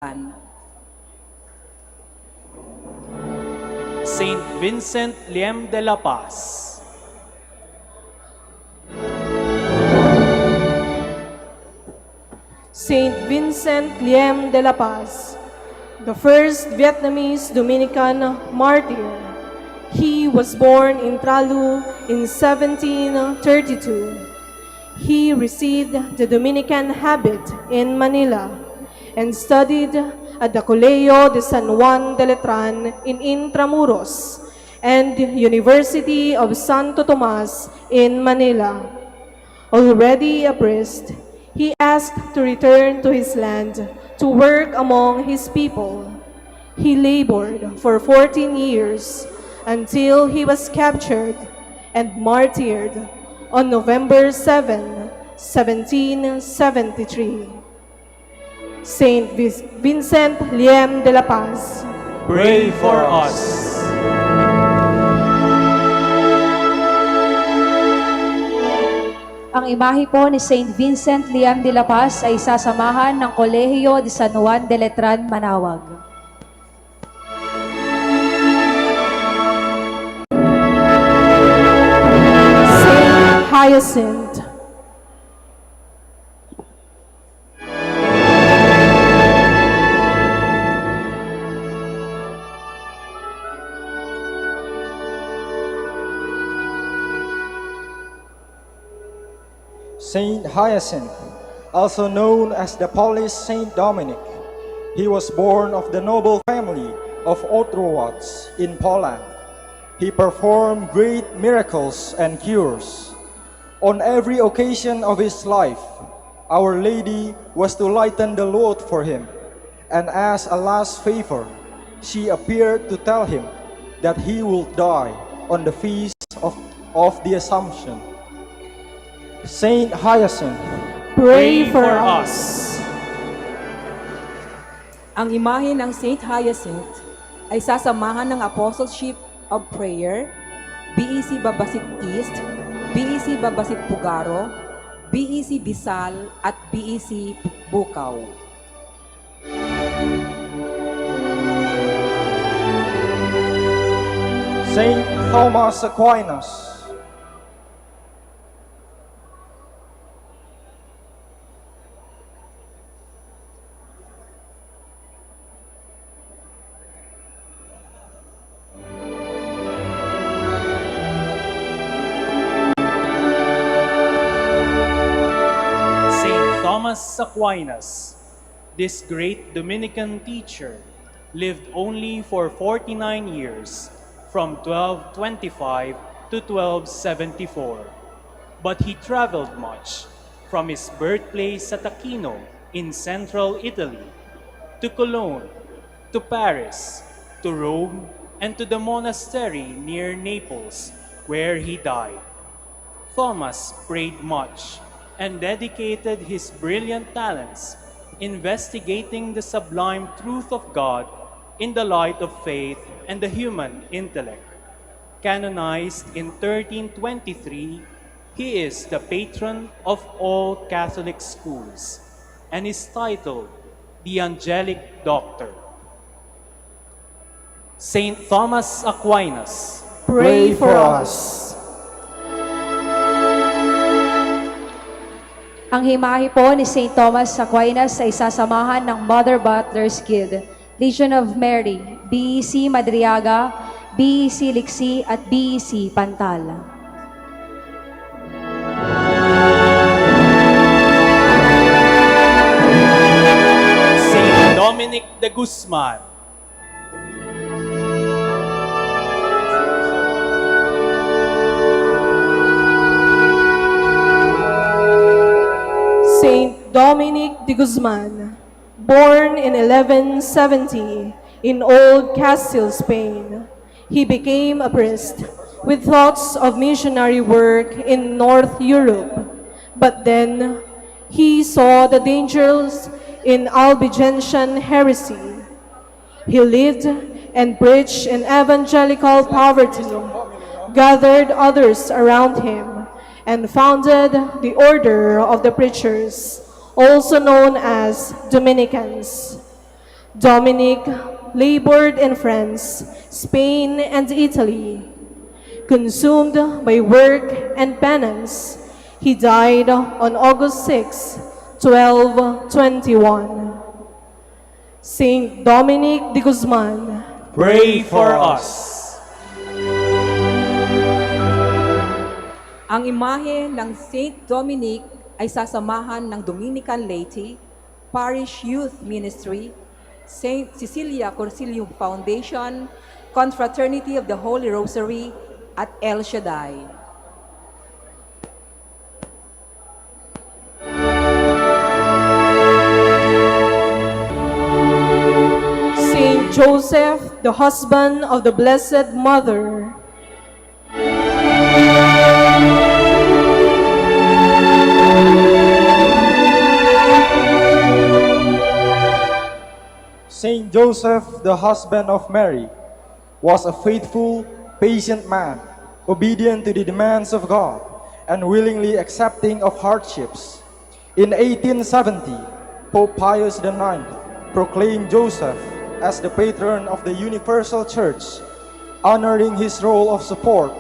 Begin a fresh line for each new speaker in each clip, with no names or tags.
Saint Vincent Liem de la Paz.
Saint Vincent Liem de la Paz, the first Vietnamese Dominican martyr. He was born in Tralu in 1732. He received the Dominican habit in Manila and studied at the Colegio de San Juan de Letran in Intramuros and University of Santo Tomas in Manila. Already a priest, he asked to return to his land to work among his people. He labored for 14 years until he was captured and martyred on November 7, 1773. Saint Vincent Liem de la Paz,
Pray for us.
Ang imahe po ni Saint Vincent Liem de la Paz ay sasamahan ng Kolehiyo de San Juan de Letran, Manaoag.
Saint Hyacinth,
Saint Hyacinth, also known as the Polish Saint Dominic, he was born of the noble family of Ostrowots in Poland. He performed great miracles and cures. On every occasion of his life, Our Lady was to lighten the load for him, and as a last favor, she appeared to tell him that he would die on the feast of the Assumption. Saint Hyacinth,
pray for us.
Ang imahe ng Saint Hyacinth ay sasamahan ng Apostleship of Prayer, BEC Babasit East, BEC Babasit Pugaro, BEC Bisal at BEC Bukaw.
Saint Thomas Aquinas,
Thomas Aquinas, this great Dominican teacher, lived only for 49 years, from 1225 to 1274. But he traveled much, from his birthplace at Aquino in central Italy, to Cologne, to Paris, to Rome, and to the monastery near Naples, where he died. Thomas prayed much and dedicated his brilliant talents investigating the sublime truth of God in the light of faith and the human intellect. Canonized in 1323, he is the patron of all Catholic schools and is titled the Angelic Doctor. Saint Thomas Aquinas,
Pray for us.
Ang himahe po ni St. Thomas Aquinas ay sasamahan ng Mother Butler's Guild, Legion of Mary, BEC Madriaga, BEC Lixi at BEC Pantal.
Saint Dominic de Guzman,
Saint Dominic de Guzman, born in 1170 in Old Castile, Spain, he became a priest with thoughts of missionary work in North Europe. But then he saw the dangers in Albigensian heresy. He lived and preached in evangelical poverty, gathered others around him, and founded the Order of the Preachers, also known as Dominicans. Dominic labored in France, Spain, and Italy. Consumed by work and penance, he died on August 6, 1221. Saint Dominic de Guzman,
Pray for us.
Ang imahe ng Saint Dominic ay sasamahan ng Dominican Laity, Parish Youth Ministry, Saint Cecilia Corsilio Foundation, Confraternity of the Holy Rosary, at El Shaddai.
Saint Joseph, the husband of the Blessed Mother,
Saint Joseph, the husband of Mary, was a faithful, patient man, obedient to the demands of God, and willingly accepting of hardships. In 1870, Pope Pius IX proclaimed Joseph as the patron of the Universal Church, honoring his role of support,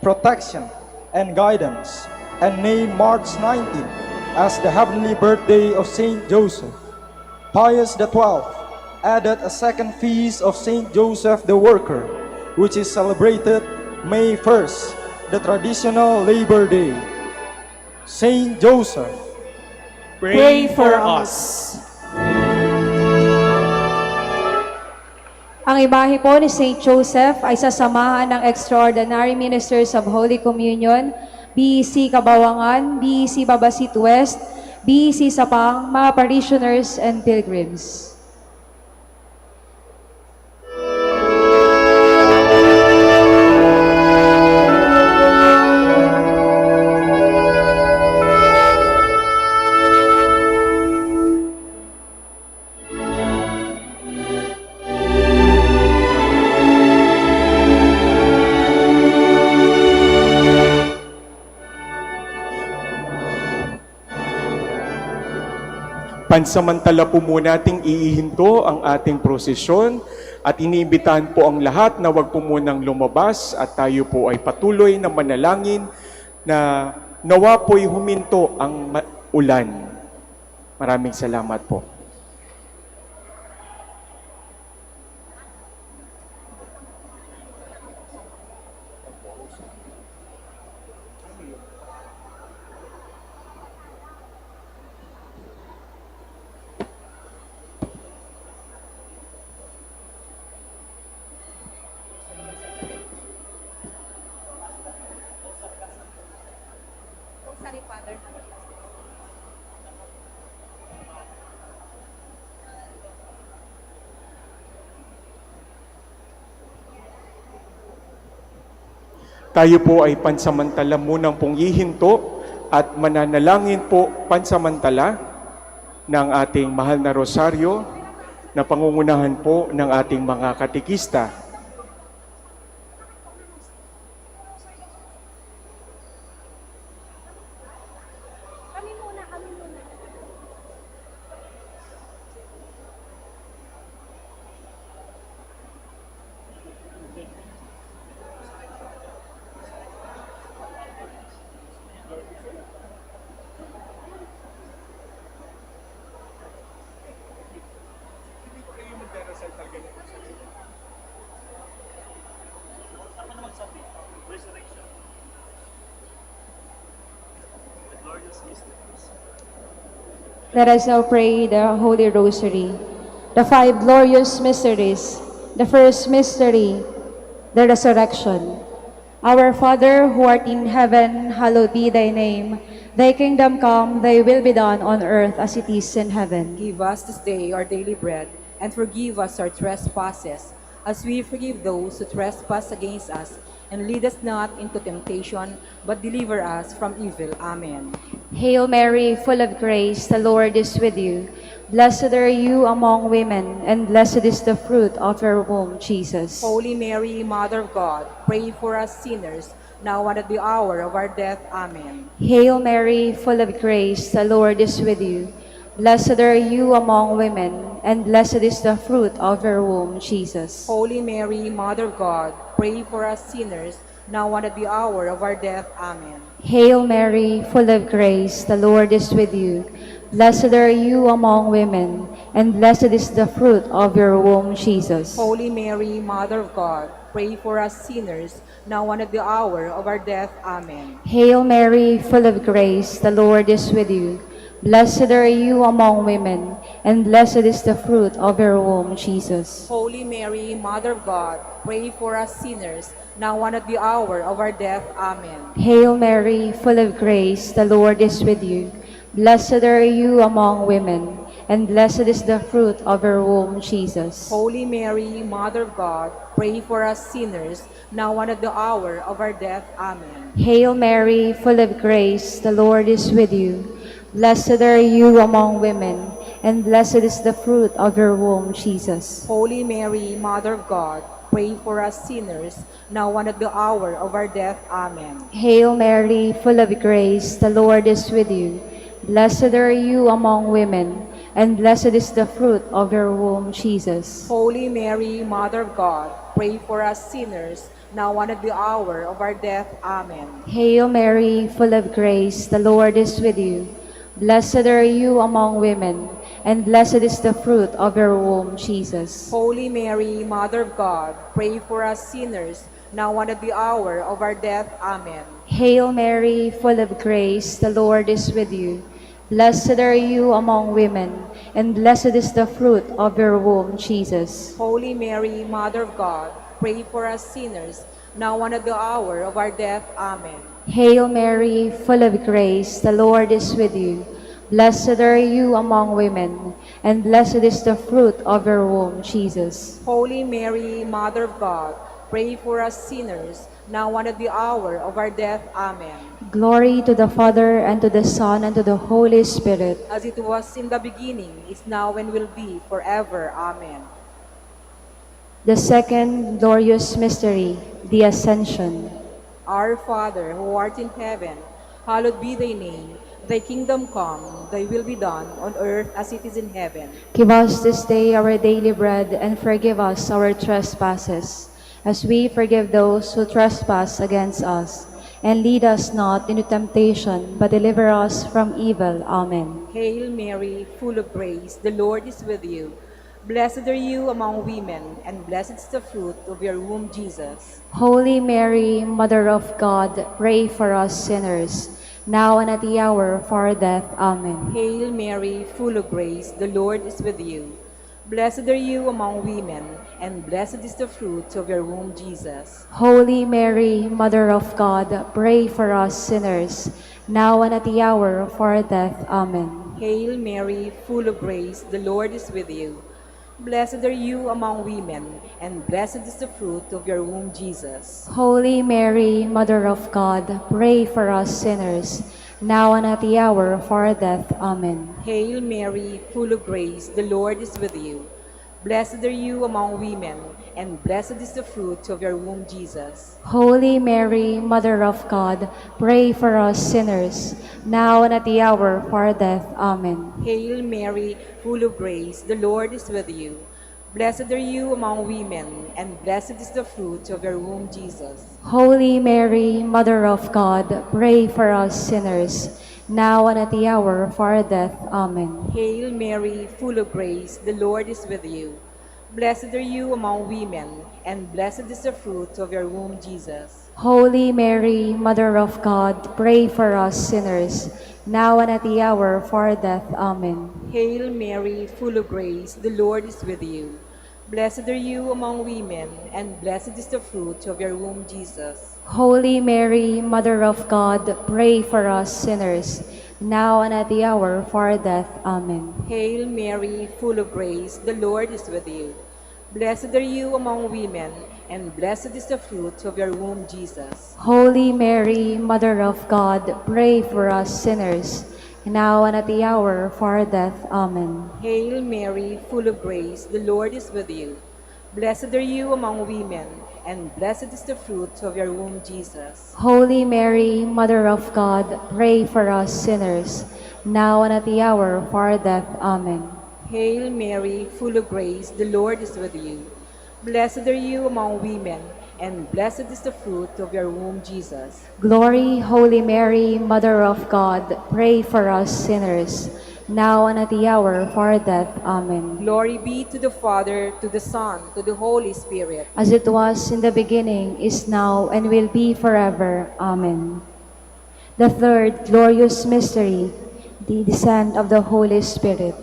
protection, and guidance, and named March 19 as the heavenly birthday of Saint Joseph. Pius XII added a second feast of Saint Joseph the Worker, which is celebrated May 1st, the traditional Labor Day. Saint Joseph,
pray for us.
Ang imahe po ni Saint Joseph ay sasamahan ng Extraordinary Ministers of Holy Communion, BEC Kabawangan, BEC Babasit West, BEC Sapang, mga parishioners and pilgrims.
Pansamantala po muna nating iihinto ang ating prosesyon at iniimbitahan po ang lahat na wag po munang lumabas at tayo po ay patuloy na manalangin na nawa po'y huminto ang ulan. Maraming salamat po. Tayo po ay pansamantala munang pong ihinto at mananalangin po pansamantala ng ating mahal na rosaryo na pangungunahan po ng ating mga katekista.
Let us now pray the Holy Rosary. The five glorious mysteries. The first mystery, the resurrection. Our Father who art in heaven, hallowed be thy name. Thy kingdom come, thy will be done on earth as it is in heaven.
Give us this day our daily bread, and forgive us our trespasses, as we forgive those who trespass against us. And lead us not into temptation, but deliver us from evil. Amen.
Hail Mary, full of grace, the Lord is with you. Blessed are you among women, and blessed is the fruit of your womb, Jesus.
Holy Mary, Mother of God, pray for us sinners, now and at the hour of our death. Amen.
Hail Mary, full of grace, the Lord is with you. Blessed are you among women, and blessed is the fruit of your womb, Jesus.
Holy Mary, Mother of God, pray for us sinners, now and at the hour of our death. Amen.
Hail Mary, full of grace, the Lord is with you. Blessed are you among women, and blessed is the fruit of your womb, Jesus.
Holy Mary, Mother of God, pray for us sinners, now and at the hour of our death. Amen.
Hail Mary, full of grace, the Lord is with you. Blessed are you among women, and blessed is the fruit of your womb, Jesus.
Holy Mary, Mother of God, pray for us sinners, now and at the hour of our death. Amen.
Hail Mary, full of grace, the Lord is with you. Blessed are you among women, and blessed is the fruit of your womb, Jesus.
Holy Mary, Mother of God, pray for us sinners, now and at the hour of our death. Amen.
Hail Mary, full of grace, the Lord is with you. Blessed are you among women, and blessed is the fruit of your womb, Jesus.
Holy Mary, Mother of God, pray for us sinners, now and at the hour of our death. Amen.
Hail Mary, full of grace, the Lord is with you. Blessed are you among women, and blessed is the fruit of your womb, Jesus.
Holy Mary, Mother of God, pray for us sinners, now and at the hour of our death. Amen.
Hail Mary, full of grace, the Lord is with you. Blessed are you among women, and blessed is the fruit of your womb, Jesus.
Holy Mary, Mother of God, pray for us sinners, now and at the hour of our death. Amen.
Hail Mary, full of grace, the Lord is with you. Blessed are you among women, and blessed is the fruit of your womb, Jesus.
Holy Mary, Mother of God, pray for us sinners, now and at the hour of our death. Amen.
Hail Mary, full of grace, the Lord is with you. Blessed are you among women, and blessed is the fruit of your womb, Jesus.
Holy Mary, Mother of God, pray for us sinners, now and at the hour of our death. Amen.
Glory to the Father, and to the Son, and to the Holy Spirit.
As it was in the beginning, is now, and will be forever. Amen.
The second glorious mystery, the Ascension.
Our Father, who art in heaven, hallowed be thy name. Thy kingdom come, thy will be done, on earth as it is in heaven.
Give us this day our daily bread, and forgive us our trespasses, as we forgive those who trespass against us. And lead us not into temptation, but deliver us from evil. Amen.
Hail Mary, full of grace, the Lord is with you. Blessed are you among women, and blessed is the fruit of your womb, Jesus.
Holy Mary, Mother of God, pray for us sinners, now and at the hour of our death. Amen.
Hail Mary, full of grace, the Lord is with you. Blessed are you among women, and blessed is the fruit of your womb, Jesus.
Holy Mary, Mother of God, pray for us sinners, now and at the hour of our death. Amen.
Hail Mary, full of grace, the Lord is with you. Blessed are you among women, and blessed is the fruit of your womb, Jesus.
Holy Mary, Mother of God, pray for us sinners, now and at the hour of our death. Amen.
Hail Mary, full of grace, the Lord is with you. Blessed are you among women, and blessed is the fruit of your womb, Jesus.
Holy Mary, Mother of God, pray for us sinners, now and at the hour of our death. Amen.
Hail Mary, full of grace, the Lord is with you. Blessed are you among women, and blessed is the fruit of your womb, Jesus.
Holy Mary, Mother of God, pray for us sinners, now and at the hour of our death. Amen.
Hail Mary, full of grace, the Lord is with you. Blessed are you among women, and blessed is the fruit of your womb, Jesus.
Holy Mary, Mother of God, pray for us sinners, now and at the hour of our death. Amen.
Hail Mary, full of grace, the Lord is with you. Blessed are you among women, and blessed is the fruit of your womb, Jesus.
Holy Mary, Mother of God, pray for us sinners, now and at the hour of our death. Amen.
Hail Mary, full of grace, the Lord is with you. Blessed are you among women, and blessed is the fruit of your womb, Jesus.
Holy Mary, Mother of God, pray for us sinners, now and at the hour of our death. Amen.
Hail Mary, full of grace, the Lord is with you. Blessed are you among women, and blessed is the fruit of your womb, Jesus.
Holy Mary, Mother of God, pray for us sinners, now and at the hour of our death. Amen.
Hail Mary, full of grace, the Lord is with you. Blessed are you among women, and blessed is the fruit of your womb, Jesus.
Glory, Holy Mary, Mother of God, pray for us sinners, now and at the hour of our death. Amen.
Glory be to the Father, to the Son, to the Holy Spirit.
As it was in the beginning, is now, and will be forever. Amen. The third glorious mystery, the descent of the Holy Spirit.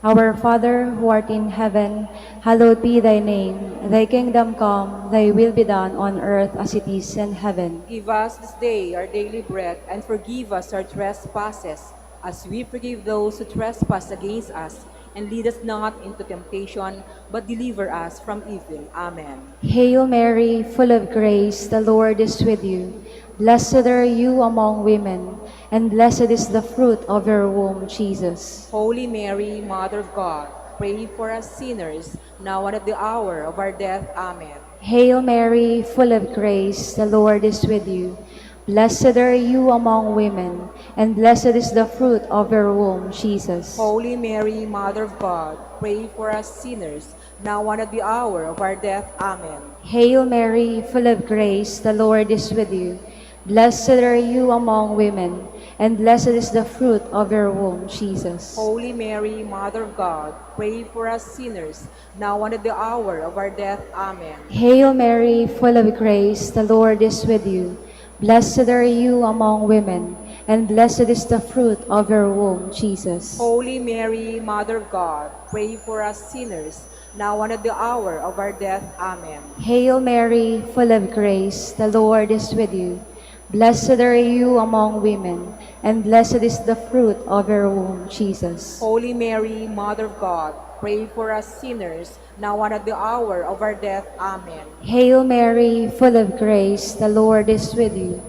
Our Father, who art in heaven, hallowed be thy name. Thy kingdom come, thy will be done on earth as it is in heaven.
Give us this day our daily bread, and forgive us our trespasses, as we forgive those who trespass against us. And lead us not into temptation, but deliver us from evil. Amen.
Hail Mary, full of grace, the Lord is with you. Blessed are you among women, and blessed is the fruit of your womb, Jesus.
Holy Mary, Mother of God, pray for us sinners, now and at the hour of our death. Amen.
Hail Mary, full of grace, the Lord is with you. Blessed are you among women, and blessed is the fruit of your womb, Jesus.
Holy Mary, Mother of God, pray for us sinners, now and at the hour of our death. Amen.
Hail Mary, full of grace, the Lord is with you. Blessed are you among women, and blessed is the fruit of your womb, Jesus.
Holy Mary, Mother of God, pray for us sinners, now and at the hour of our death. Amen.
Hail Mary, full of grace, the Lord is with you. Blessed are you among women, and blessed is the fruit of your womb, Jesus.
Holy Mary, Mother of God, pray for us sinners, now and at the hour of our death. Amen.
Hail Mary, full of grace, the Lord is with you. Blessed are you among women, and blessed is the fruit of your womb, Jesus.
Holy Mary, Mother of God, pray for us sinners, now and at the hour of our death. Amen.
Hail Mary, full of grace, the Lord is with you.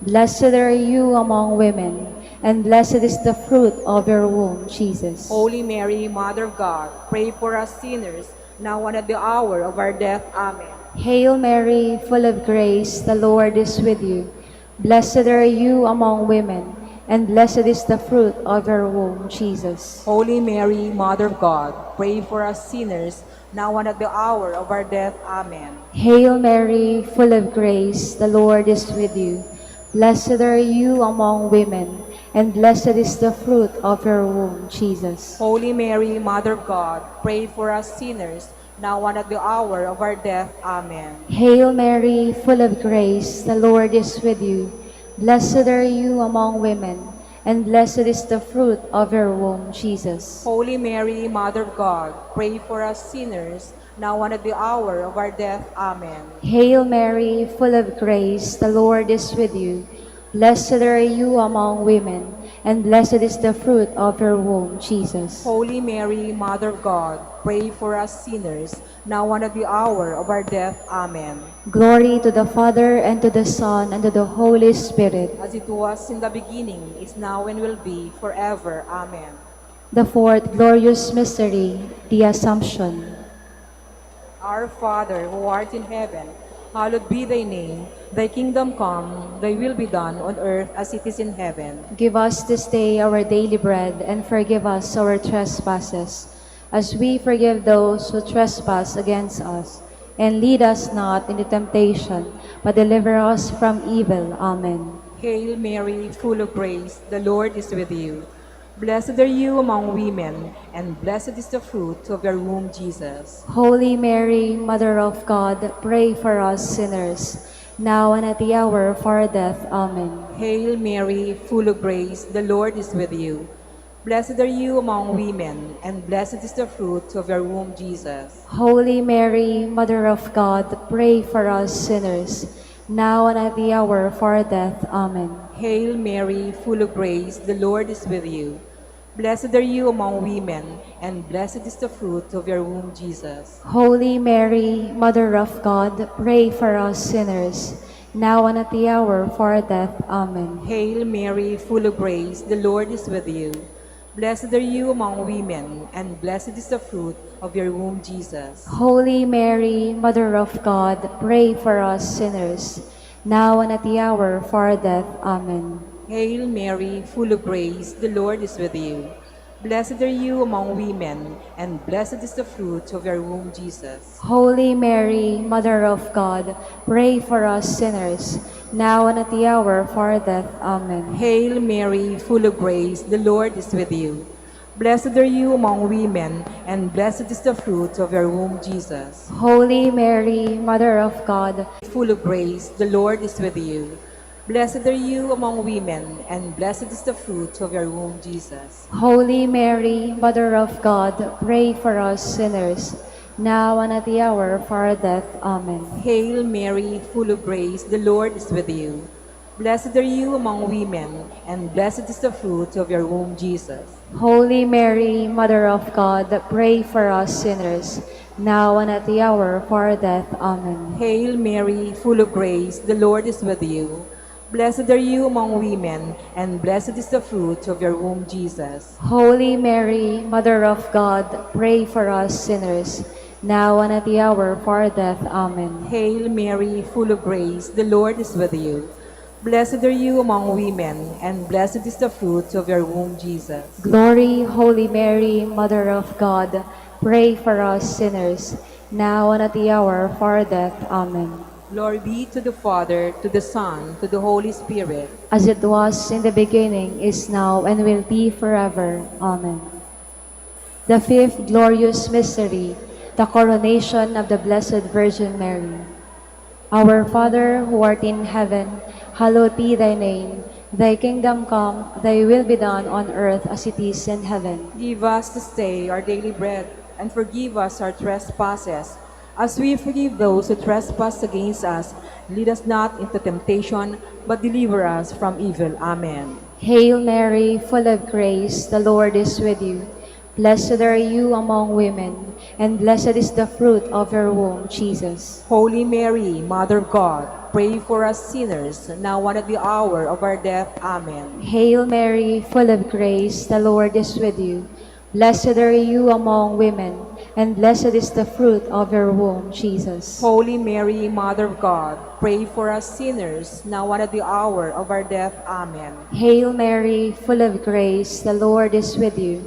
Blessed are you among women, and blessed is the fruit of your womb, Jesus.
Holy Mary, Mother of God, pray for us sinners, now and at the hour of our death. Amen.
Hail Mary, full of grace, the Lord is with you. Blessed are you among women, and blessed is the fruit of your womb, Jesus.
Holy Mary, Mother of God, pray for us sinners, now and at the hour of our death. Amen.
Hail Mary, full of grace, the Lord is with you. Blessed are you among women, and blessed is the fruit of your womb, Jesus.
Holy Mary, Mother of God, pray for us sinners, now and at the hour of our death. Amen.
Hail Mary, full of grace, the Lord is with you. Blessed are you among women, and blessed is the fruit of your womb, Jesus.
Holy Mary, Mother of God, pray for us sinners, now and at the hour of our death. Amen.
Hail Mary, full of grace, the Lord is with you. Blessed are you among women, and blessed is the fruit of your womb, Jesus.
Holy Mary, Mother of God, pray for us sinners, now and at the hour of our death. Amen.
Glory to the Father, and to the Son, and to the Holy Spirit.
As it was in the beginning, is now, and will be, forever. Amen.
The fourth glorious mystery, the Assumption.
Our Father, who art in heaven, hallowed be thy name. Thy kingdom come, thy will be done on earth as it is in heaven.
Give us this day our daily bread, and forgive us our trespasses, as we forgive those who trespass against us. And lead us not into temptation, but deliver us from evil. Amen.
Hail Mary, full of grace, the Lord is with you. Blessed are you among women, and blessed is the fruit of your womb, Jesus.
Holy Mary, Mother of God, pray for us sinners, now and at the hour of our death. Amen.
Hail Mary, full of grace, the Lord is with you. Blessed are you among women, and blessed is the fruit of your womb, Jesus.
Holy Mary, Mother of God, pray for us sinners, now and at the hour of our death. Amen.
Hail Mary, full of grace, the Lord is with you. Blessed are you among women, and blessed is the fruit of your womb, Jesus.
Holy Mary, Mother of God, pray for us sinners, now and at the hour of our death. Amen.
Hail Mary, full of grace, the Lord is with you. Blessed are you among women, and blessed is the fruit of your womb, Jesus.
Holy Mary, Mother of God, pray for us sinners, now and at the hour of our death. Amen.
Hail Mary, full of grace, the Lord is with you. Blessed are you among women, and blessed is the fruit of your womb, Jesus.
Holy Mary, Mother of God, pray for us sinners, now and at the hour of our death. Amen.
Hail Mary, full of grace, the Lord is with you. Blessed are you among women, and blessed is the fruit of your womb, Jesus.
Holy Mary, Mother of God,
Full of grace, the Lord is with you. Blessed are you among women, and blessed is the fruit of your womb, Jesus.
Holy Mary, Mother of God, pray for us sinners, now and at the hour of our death. Amen.
Hail Mary, full of grace, the Lord is with you. Blessed are you among women, and blessed is the fruit of your womb, Jesus.
Holy Mary, Mother of God, pray for us sinners, now and at the hour of our death. Amen.
Hail Mary, full of grace, the Lord is with you. Blessed are you among women, and blessed is the fruit of your womb, Jesus.
Holy Mary, Mother of God, pray for us sinners, now and at the hour of our death. Amen.
Hail Mary, full of grace, the Lord is with you. Blessed are you among women, and blessed is the fruit of your womb, Jesus.
Glory, Holy Mary, Mother of God, pray for us sinners, now and at the hour of our death. Amen.
Glory be to the Father, to the Son, to the Holy Spirit.
As it was in the beginning, is now, and will be forever. Amen. The fifth glorious mystery, the coronation of the Blessed Virgin Mary. Our Father, who art in heaven, hallowed be thy name. Thy kingdom come, thy will be done on earth as it is in heaven.
Give us this day our daily bread, and forgive us our trespasses, as we forgive those who trespass against us. Lead us not into temptation, but deliver us from evil. Amen.
Hail Mary, full of grace, the Lord is with you. Blessed are you among women, and blessed is the fruit of your womb, Jesus.
Holy Mary, Mother of God, pray for us sinners, now and at the hour of our death. Amen.
Hail Mary, full of grace, the Lord is with you. Blessed are you among women, and blessed is the fruit of your womb, Jesus.
Holy Mary, Mother of God, pray for us sinners, now and at the hour of our death. Amen.
Hail Mary, full of grace, the Lord is with you.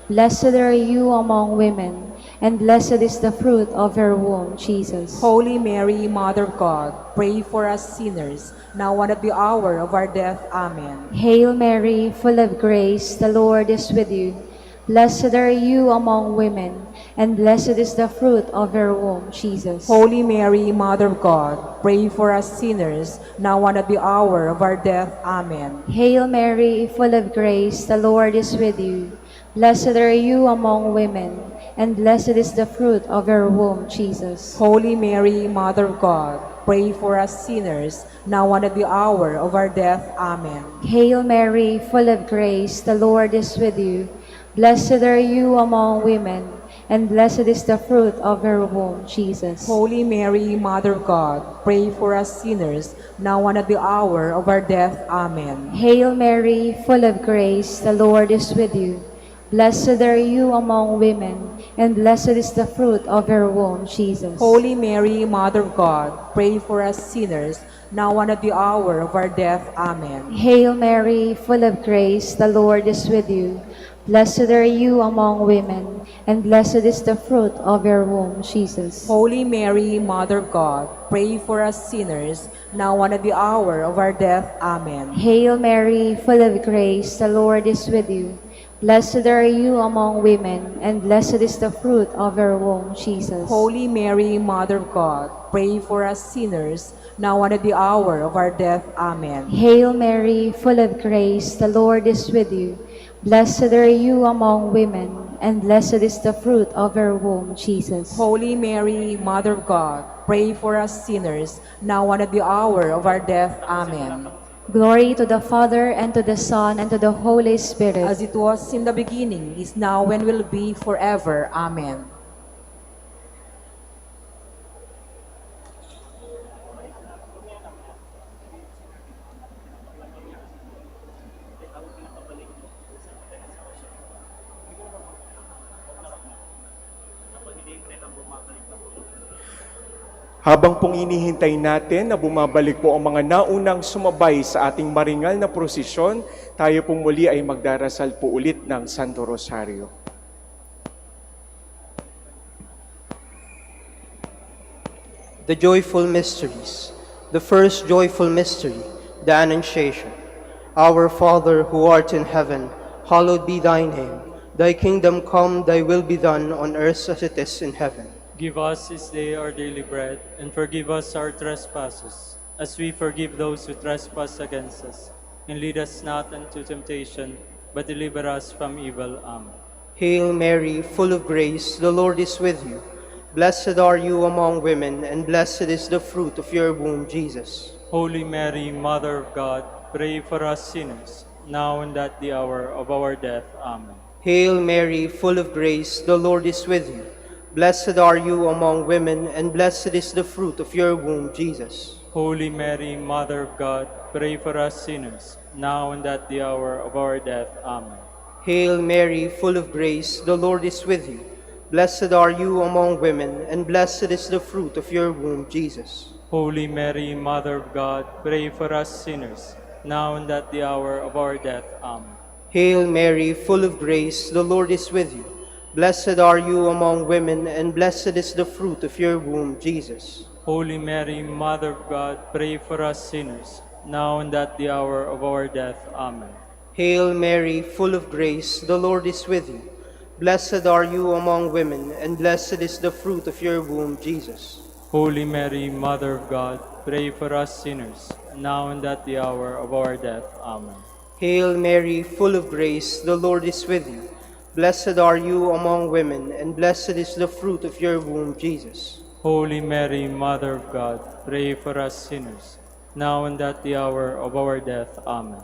Blessed are you among women, and blessed is the fruit of your womb, Jesus.
Holy Mary, Mother of God, pray for us sinners, now and at the hour of our death. Amen.
Hail Mary, full of grace, the Lord is with you. Blessed are you among women, and blessed is the fruit of your womb, Jesus.
Holy Mary, Mother of God, pray for us sinners, now and at the hour of our death. Amen.
Hail Mary, full of grace, the Lord is with you. Blessed are you among women, and blessed is the fruit of your womb, Jesus.
Holy Mary, Mother of God, pray for us sinners, now and at the hour of our death. Amen.
Hail Mary, full of grace, the Lord is with you. Blessed are you among women, and blessed is the fruit of your womb, Jesus.
Holy Mary, Mother of God, pray for us sinners, now and at the hour of our death. Amen.
Hail Mary, full of grace, the Lord is with you. Blessed are you among women, and blessed is the fruit of your womb, Jesus.
Holy Mary, Mother of God, pray for us sinners, now and at the hour of our death. Amen.
Hail Mary, full of grace, the Lord is with you. Blessed are you among women, and blessed is the fruit of your womb, Jesus.
Holy Mary, Mother of God, pray for us sinners, now and at the hour of our death. Amen.
Hail Mary, full of grace, the Lord is with you. Blessed are you among women, and blessed is the fruit of your womb, Jesus.
Holy Mary, Mother of God, pray for us sinners, now and at the hour of our death. Amen.
Hail Mary, full of grace, the Lord is with you. Blessed are you among women, and blessed is the fruit of your womb, Jesus.
Holy Mary, Mother of God, pray for us sinners, now and at the hour of our death. Amen.
Glory to the Father, and to the Son, and to the Holy Spirit.
As it was in the beginning, is now, and will be forever. Amen.
Habang pong inihintay natin na bumabalik po ang mga naunang sumabay sa ating maringal na prosesyon, tayo pong muli ay magdarasal po ulit ng Santo Rosario.
The joyful mysteries. The first joyful mystery, the Annunciation. Our Father, who art in heaven, hallowed be thy name. Thy kingdom come, thy will be done on earth as it is in heaven.
Give us this day our daily bread, and forgive us our trespasses, as we forgive those who trespass against us. And lead us not into temptation, but deliver us from evil. Amen.
Hail Mary, full of grace, the Lord is with you. Blessed are you among women, and blessed is the fruit of your womb, Jesus.
Holy Mary, Mother of God, pray for us sinners, now and at the hour of our death. Amen.
Hail Mary, full of grace, the Lord is with you. Blessed are you among women, and blessed is the fruit of your womb, Jesus.
Holy Mary, Mother of God, pray for us sinners, now and at the hour of our death. Amen.
Hail Mary, full of grace, the Lord is with you. Blessed are you among women, and blessed is the fruit of your womb, Jesus.
Holy Mary, Mother of God, pray for us sinners, now and at the hour of our death. Amen.
Hail Mary, full of grace, the Lord is with you. Blessed are you among women, and blessed is the fruit of your womb, Jesus.
Holy Mary, Mother of God, pray for us sinners, now and at the hour of our death. Amen.
Hail Mary, full of grace, the Lord is with you. Blessed are you among women, and blessed is the fruit of your womb, Jesus.
Holy Mary, Mother of God, pray for us sinners, now and at the hour of our death. Amen.
Hail Mary, full of grace, the Lord is with you. Blessed are you among women, and blessed is the fruit of your womb, Jesus.
Holy Mary, Mother of God, pray for us sinners, now and at the hour of our death. Amen.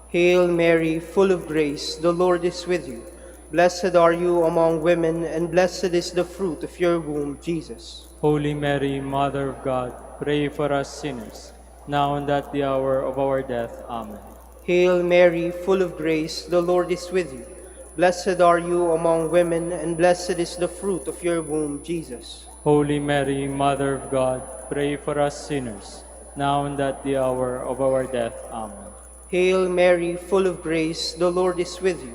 Hail Mary, full of grace, the Lord is with you. Blessed are you among women, and blessed is the fruit of your womb, Jesus.
Holy Mary, Mother of God, pray for us sinners, now and at the hour of our death. Amen.
Hail Mary, full of grace, the Lord is with you. Blessed are you among women, and blessed is the fruit of your womb, Jesus.
Holy Mary, Mother of God, pray for us sinners, now and at the hour of our death. Amen.
Hail Mary, full of grace, the Lord is with you.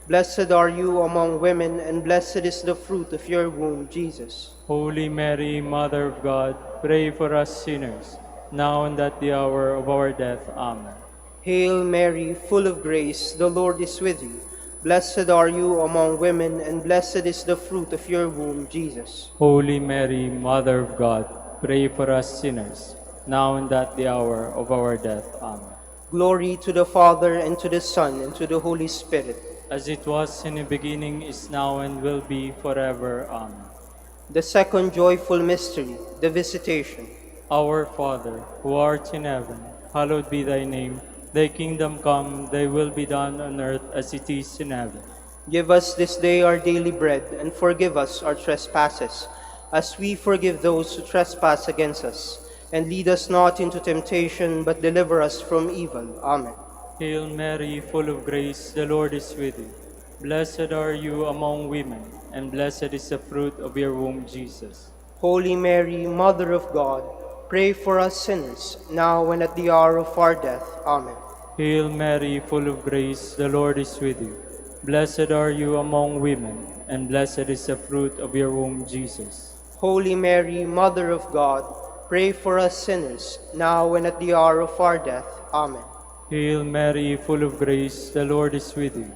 Blessed are you among women, and blessed is the fruit of your womb, Jesus.
Holy Mary, Mother of God, pray for us sinners, now and at the hour of our death. Amen.
Hail Mary, full of grace, the Lord is with you. Blessed are you among women, and blessed is the fruit of your womb, Jesus.
Holy Mary, Mother of God, pray for us sinners, now and at the hour of our death. Amen.
Glory to the Father, and to the Son, and to the Holy Spirit.
As it was in the beginning, is now, and will be forever. Amen.
The second joyful mystery, the Visitation.
Our Father, who art in heaven, hallowed be thy name. Thy kingdom come, thy will be done on earth as it is in heaven.
Give us this day our daily bread, and forgive us our trespasses, as we forgive those who trespass against us. And lead us not into temptation, but deliver us from evil. Amen.
Hail Mary, full of grace, the Lord is with you. Blessed are you among women, and blessed is the fruit of your womb, Jesus.
Holy Mary, Mother of God, pray for us sinners, now and at the hour of our death. Amen.
Hail Mary, full of grace, the Lord is with you. Blessed are you among women, and blessed is the fruit of your womb, Jesus.
Holy Mary, Mother of God, pray for us sinners, now and at the hour of our death. Amen.
Hail Mary, full of grace, the Lord is with you.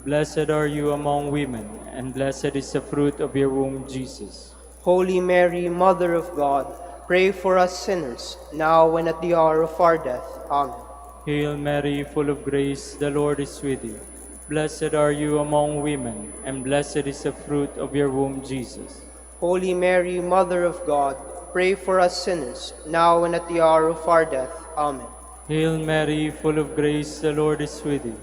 Blessed are you among women, and blessed is the fruit of your womb, Jesus.
Holy Mary, Mother of God, pray for us sinners, now and at the hour of our death. Amen.
Hail Mary, full of grace, the Lord is with you. Blessed are you among women, and blessed is the fruit of your womb, Jesus.
Holy Mary, Mother of God, pray for us sinners, now and at the hour of our death. Amen.
Hail Mary, full of grace, the Lord is with you.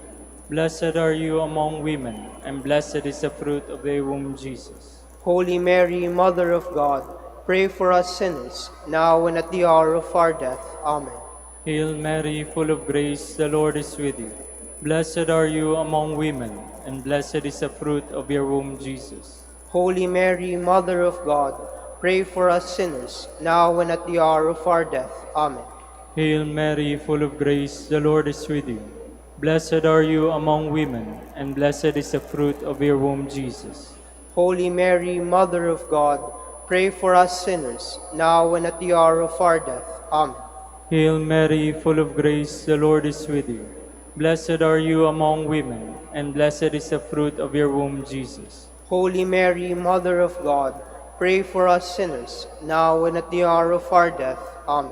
Blessed are you among women, and blessed is the fruit of your womb, Jesus.
Holy Mary, Mother of God, pray for us sinners, now and at the hour of our death. Amen.
Hail Mary, full of grace, the Lord is with you. Blessed are you among women, and blessed is the fruit of your womb, Jesus.
Holy Mary, Mother of God, pray for us sinners, now and at the hour of our death. Amen.
Hail Mary, full of grace, the Lord is with you. Blessed are you among women, and blessed is the fruit of your womb, Jesus.
Holy Mary, Mother of God, pray for us sinners, now and at the hour of our death. Amen.
Hail Mary, full of grace, the Lord is with you. Blessed are you among women, and blessed is the fruit of your womb, Jesus.
Holy Mary, Mother of God, pray for us sinners, now and at the hour of our death. Amen.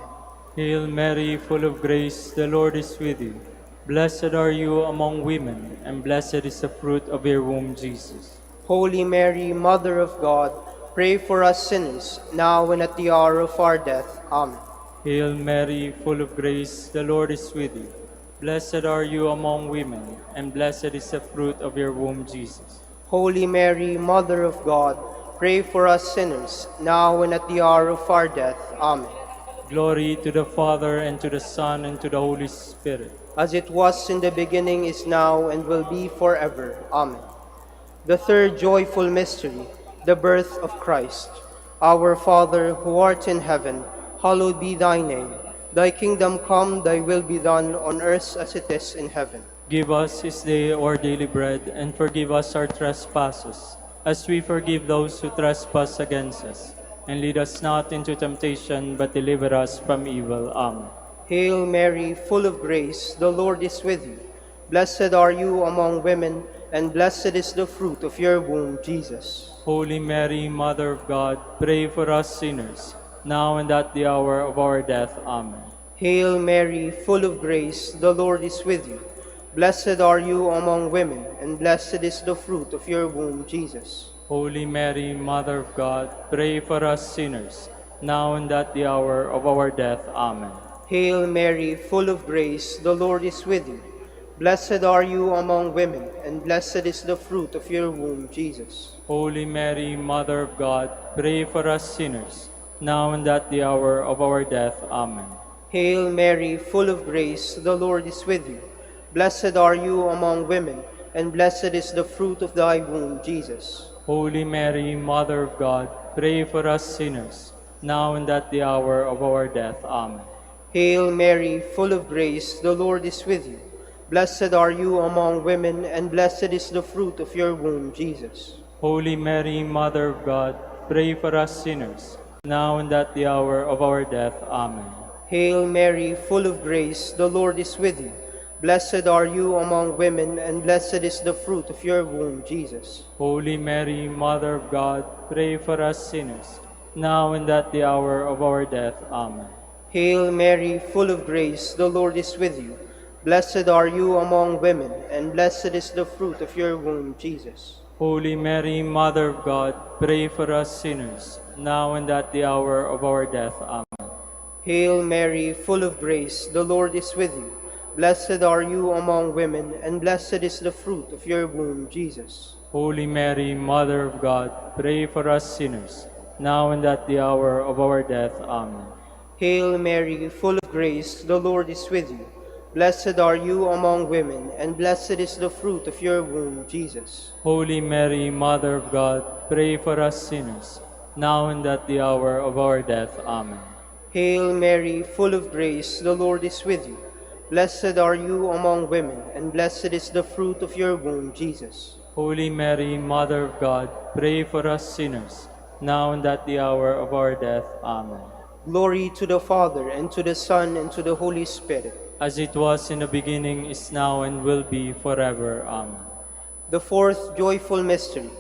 Hail Mary, full of grace, the Lord is with you. Blessed are you among women, and blessed is the fruit of your womb, Jesus.
Holy Mary, Mother of God, pray for us sinners, now and at the hour of our death. Amen.
Hail Mary, full of grace, the Lord is with you. Blessed are you among women, and blessed is the fruit of your womb, Jesus.
Holy Mary, Mother of God, pray for us sinners, now and at the hour of our death. Amen.
Glory to the Father, and to the Son, and to the Holy Spirit.
As it was in the beginning, is now, and will be forever. Amen. The third joyful mystery, the birth of Christ. Our Father, who art in heaven, hallowed be thy name. Thy kingdom come, thy will be done on earth as it is in heaven.
Give us this day our daily bread, and forgive us our trespasses, as we forgive those who trespass against us. And lead us not into temptation, but deliver us from evil. Amen.
Hail Mary, full of grace, the Lord is with you. Blessed are you among women, and blessed is the fruit of your womb, Jesus.
Holy Mary, Mother of God, pray for us sinners, now and at the hour of our death. Amen.
Hail Mary, full of grace, the Lord is with you. Blessed are you among women, and blessed is the fruit of your womb, Jesus.
Holy Mary, Mother of God, pray for us sinners, now and at the hour of our death. Amen.
Hail Mary, full of grace, the Lord is with you. Blessed are you among women, and blessed is the fruit of your womb, Jesus.
Holy Mary, Mother of God, pray for us sinners, now and at the hour of our death. Amen.
Hail Mary, full of grace, the Lord is with you. Blessed are you among women, and blessed is the fruit of thy womb, Jesus.
Holy Mary, Mother of God, pray for us sinners, now and at the hour of our death. Amen.
Hail Mary, full of grace, the Lord is with you. Blessed are you among women, and blessed is the fruit of your womb, Jesus.
Holy Mary, Mother of God, pray for us sinners, now and at the hour of our death. Amen.
Hail Mary, full of grace, the Lord is with you. Blessed are you among women, and blessed is the fruit of your womb, Jesus.
Holy Mary, Mother of God, pray for us sinners, now and at the hour of our death. Amen.
Hail Mary, full of grace, the Lord is with you. Blessed are you among women, and blessed is the fruit of your womb, Jesus.
Holy Mary, Mother of God, pray for us sinners, now and at the hour of our death. Amen.
Hail Mary, full of grace, the Lord is with you. Blessed are you among women, and blessed is the fruit of your womb, Jesus.
Holy Mary, Mother of God, pray for us sinners, now and at the hour of our death. Amen.
Hail Mary, full of grace, the Lord is with you. Blessed are you among women, and blessed is the fruit of your womb, Jesus.
Holy Mary, Mother of God, pray for us sinners, now and at the hour of our death. Amen.
Hail Mary, full of grace, the Lord is with you. Blessed are you among women, and blessed is the fruit of your womb, Jesus.
Holy Mary, Mother of God, pray for us sinners, now and at the hour of our death. Amen.
Glory to the Father, and to the Son, and to the Holy Spirit.
As it was in the beginning, is now, and will be forever. Amen.
The fourth joyful mystery,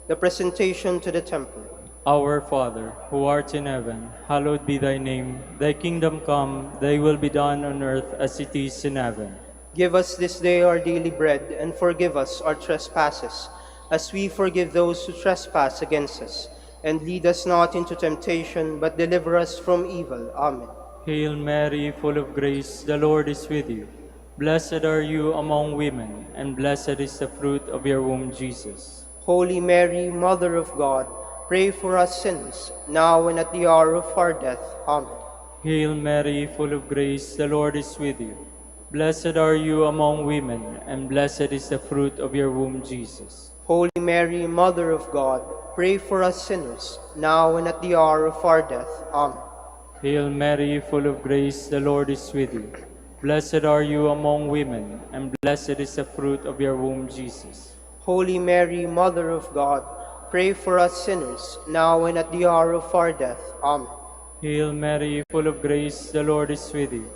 the presentation to the temple.
Our Father, who art in heaven, hallowed be thy name. Thy kingdom come, thy will be done on earth as it is in heaven.
Give us this day our daily bread, and forgive us our trespasses, as we forgive those who trespass against us. And lead us not into temptation, but deliver us from evil. Amen.
Hail Mary, full of grace, the Lord is with you. Blessed are you among women, and blessed is the fruit of your womb, Jesus.
Holy Mary, Mother of God, pray for us sinners, now and at the hour of our death. Amen.
Hail Mary, full of grace, the Lord is with you. Blessed are you among women, and blessed is the fruit of your womb, Jesus.
Holy Mary, Mother of God, pray for us sinners, now and at the hour of our death. Amen.
Hail Mary, full of grace, the Lord is with you. Blessed are you among women, and blessed is the fruit of your womb, Jesus.
Holy Mary, Mother of God, pray for us sinners, now and at the hour of our death. Amen.
Hail Mary, full of grace, the Lord is with you.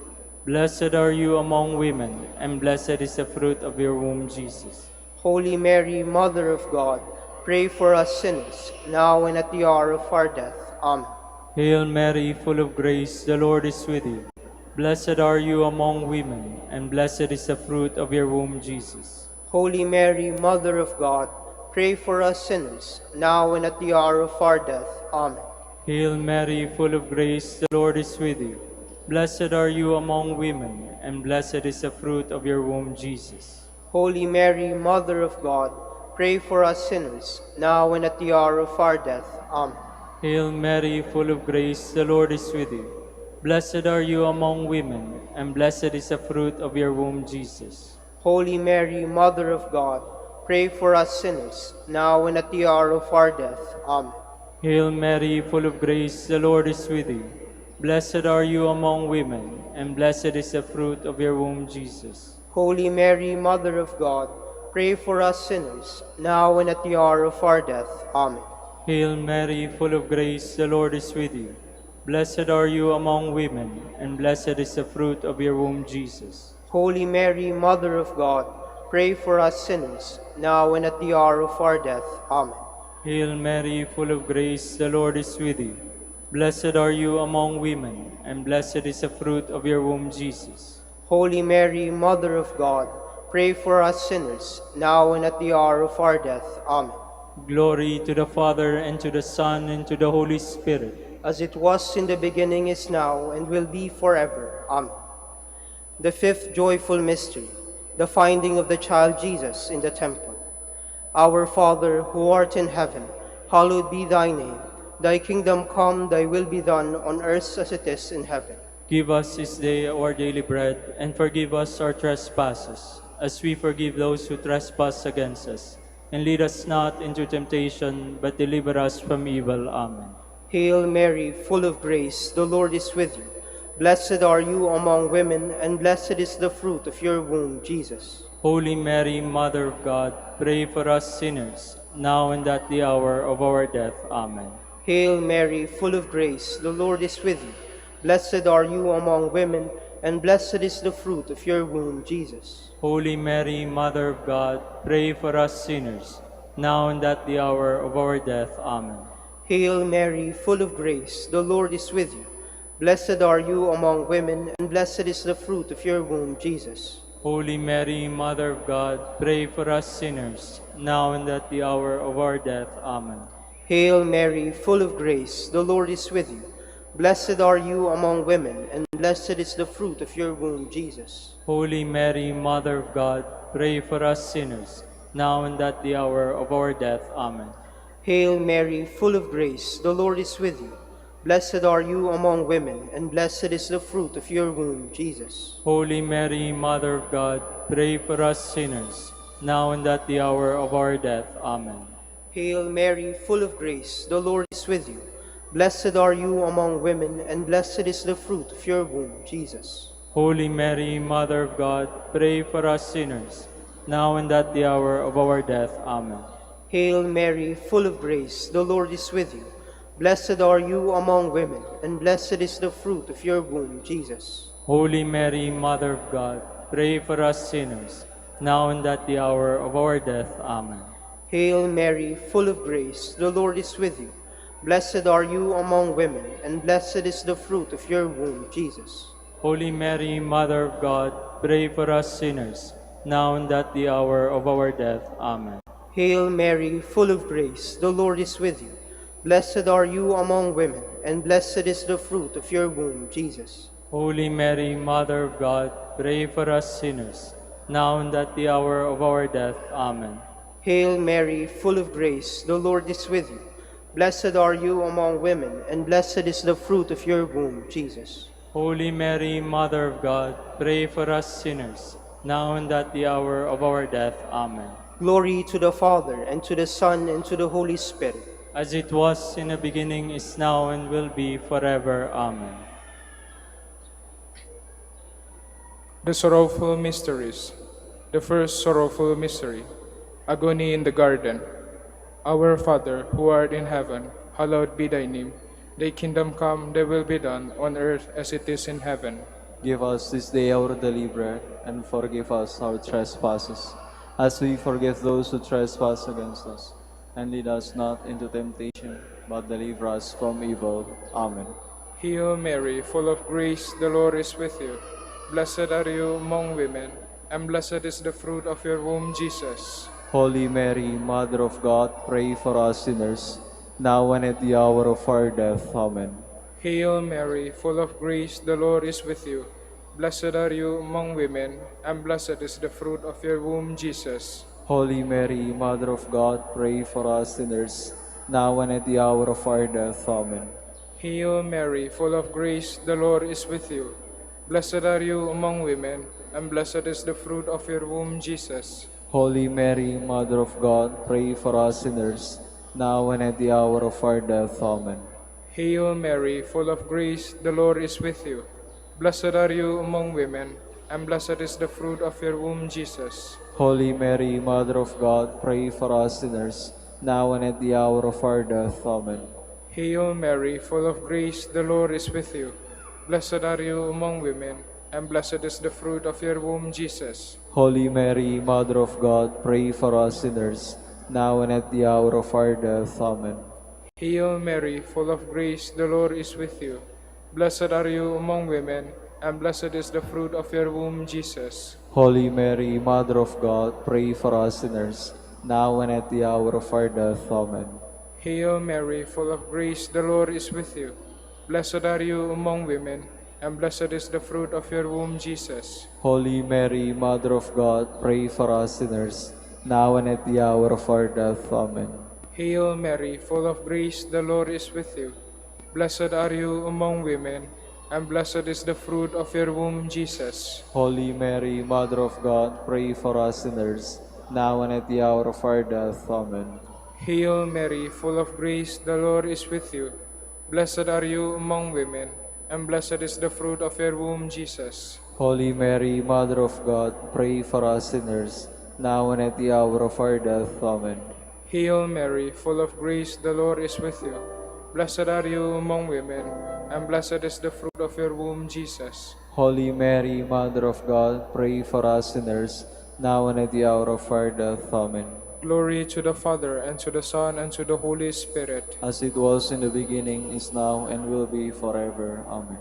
Blessed are you among women, and blessed is the fruit of your womb, Jesus.
Holy Mary, Mother of God, pray for us sinners, now and at the hour of our death. Amen.
Hail Mary, full of grace, the Lord is with you. Blessed are you among women, and blessed is the fruit of your womb, Jesus.
Holy Mary, Mother of God, pray for us sinners, now and at the hour of our death. Amen.
Hail Mary, full of grace, the Lord is with you. Blessed are you among women, and blessed is the fruit of your womb, Jesus.
Holy Mary, Mother of God, pray for us sinners, now and at the hour of our death. Amen.
Hail Mary, full of grace, the Lord is with you. Blessed are you among women, and blessed is the fruit of your womb, Jesus.
Holy Mary, Mother of God, pray for us sinners, now and at the hour of our death. Amen.
Hail Mary, full of grace, the Lord is with you. Blessed are you among women, and blessed is the fruit of your womb, Jesus.
Holy Mary, Mother of God, pray for us sinners, now and at the hour of our death. Amen.
Hail Mary, full of grace, the Lord is with you. Blessed are you among women, and blessed is the fruit of your womb, Jesus.
Holy Mary, Mother of God, pray for us sinners, now and at the hour of our death. Amen.
Hail Mary, full of grace, the Lord is with you. Blessed are you among women, and blessed is the fruit of your womb, Jesus.
Holy Mary, Mother of God, pray for us sinners, now and at the hour of our death. Amen.
Glory to the Father, and to the Son, and to the Holy Spirit.
As it was in the beginning, is now, and will be forever. Amen. The fifth joyful mystery, the finding of the child Jesus in the temple. Our Father, who art in heaven, hallowed be thy name. Thy kingdom come, thy will be done, on earth as it is in heaven.
Give us this day our daily bread, and forgive us our trespasses, as we forgive those who trespass against us. And lead us not into temptation, but deliver us from evil. Amen.
Hail Mary, full of grace, the Lord is with you. Blessed are you among women, and blessed is the fruit of your womb, Jesus.
Holy Mary, Mother of God, pray for us sinners, now and at the hour of our death. Amen.
Hail Mary, full of grace, the Lord is with you. Blessed are you among women, and blessed is the fruit of your womb, Jesus.
Holy Mary, Mother of God, pray for us sinners, now and at the hour of our death. Amen.
Hail Mary, full of grace, the Lord is with you. Blessed are you among women, and blessed is the fruit of your womb, Jesus.
Holy Mary, Mother of God, pray for us sinners, now and at the hour of our death. Amen.
Hail Mary, full of grace, the Lord is with you. Blessed are you among women, and blessed is the fruit of your womb, Jesus.
Holy Mary, Mother of God, pray for us sinners, now and at the hour of our death. Amen.
Hail Mary, full of grace, the Lord is with you. Blessed are you among women, and blessed is the fruit of your womb, Jesus.
Holy Mary, Mother of God, pray for us sinners, now and at the hour of our death. Amen.
Hail Mary, full of grace, the Lord is with you. Blessed are you among women, and blessed is the fruit of your womb, Jesus.
Holy Mary, Mother of God, pray for us sinners, now and at the hour of our death. Amen.
Hail Mary, full of grace, the Lord is with you. Blessed are you among women, and blessed is the fruit of your womb, Jesus.
Holy Mary, Mother of God, pray for us sinners, now and at the hour of our death. Amen.
Hail Mary, full of grace, the Lord is with you. Blessed are you among women, and blessed is the fruit of your womb, Jesus.
Holy Mary, Mother of God, pray for us sinners, now and at the hour of our death. Amen.
Hail Mary, full of grace, the Lord is with you. Blessed are you among women, and blessed is the fruit of your womb, Jesus.
Holy Mary, Mother of God, pray for us sinners, now and at the hour of our death. Amen.
Hail Mary, full of grace, the Lord is with you. Blessed are you among women, and blessed is the fruit of your womb, Jesus.
Holy Mary, Mother of God, pray for us sinners, now and at the hour of our death. Amen.
Glory to the Father, and to the Son, and to the Holy Spirit.
as it was in the beginning, is now, and will be forever. Amen.
The Sorrowful Mysteries. The first sorrowful mystery, agony in the garden. Our Father, who art in heaven, hallowed be thy name. Thy kingdom come, thy will be done, on earth as it is in heaven.
Give us this day our daily bread, and forgive us our trespasses, as we forgive those who trespass against us. And lead us not into temptation, but deliver us from evil. Amen.
Hail Mary, full of grace, the Lord is with you. Blessed are you among women, and blessed is the fruit of your womb, Jesus.
Holy Mary, Mother of God, pray for us sinners, now and at the hour of our death. Amen.
Hail Mary, full of grace, the Lord is with you. Blessed are you among women, and blessed is the fruit of your womb, Jesus.
Holy Mary, Mother of God, pray for us sinners, now and at the hour of our death. Amen.
Hail Mary, full of grace, the Lord is with you. Blessed are you among women, and blessed is the fruit of your womb, Jesus.
Holy Mary, Mother of God, pray for us sinners, now and at the hour of our death. Amen.
Hail Mary, full of grace, the Lord is with you. Blessed are you among women, and blessed is the fruit of your womb, Jesus.
Holy Mary, Mother of God, pray for us sinners, now and at the hour of our death. Amen.
Hail Mary, full of grace, the Lord is with you. Blessed are you among women, and blessed is the fruit of your womb, Jesus.
Holy Mary, Mother of God, pray for us sinners, now and at the hour of our death. Amen.
Hail Mary, full of grace, the Lord is with you. Blessed are you among women, and blessed is the fruit of your womb, Jesus.
Holy Mary, Mother of God, pray for us sinners, now and at the hour of our death. Amen.
Hail Mary, full of grace, the Lord is with you. Blessed are you among women, and blessed is the fruit of your womb, Jesus.
Holy Mary, Mother of God, pray for us sinners, now and at the hour of our death. Amen.
Hail Mary, full of grace, the Lord is with you. Blessed are you among women, and blessed is the fruit of your womb, Jesus.
Holy Mary, Mother of God, pray for us sinners, now and at the hour of our death. Amen.
Hail Mary, full of grace, the Lord is with you. Blessed are you among women, and blessed is the fruit of your womb, Jesus.
Holy Mary, Mother of God, pray for us sinners, now and at the hour of our death. Amen.
Hail Mary, full of grace, the Lord is with you. Blessed are you among women, and blessed is the fruit of your womb, Jesus.
Holy Mary, Mother of God, pray for us sinners, now and at the hour of our death. Amen.
Glory to the Father, and to the Son, and to the Holy Spirit.
As it was in the beginning, is now, and will be forever. Amen.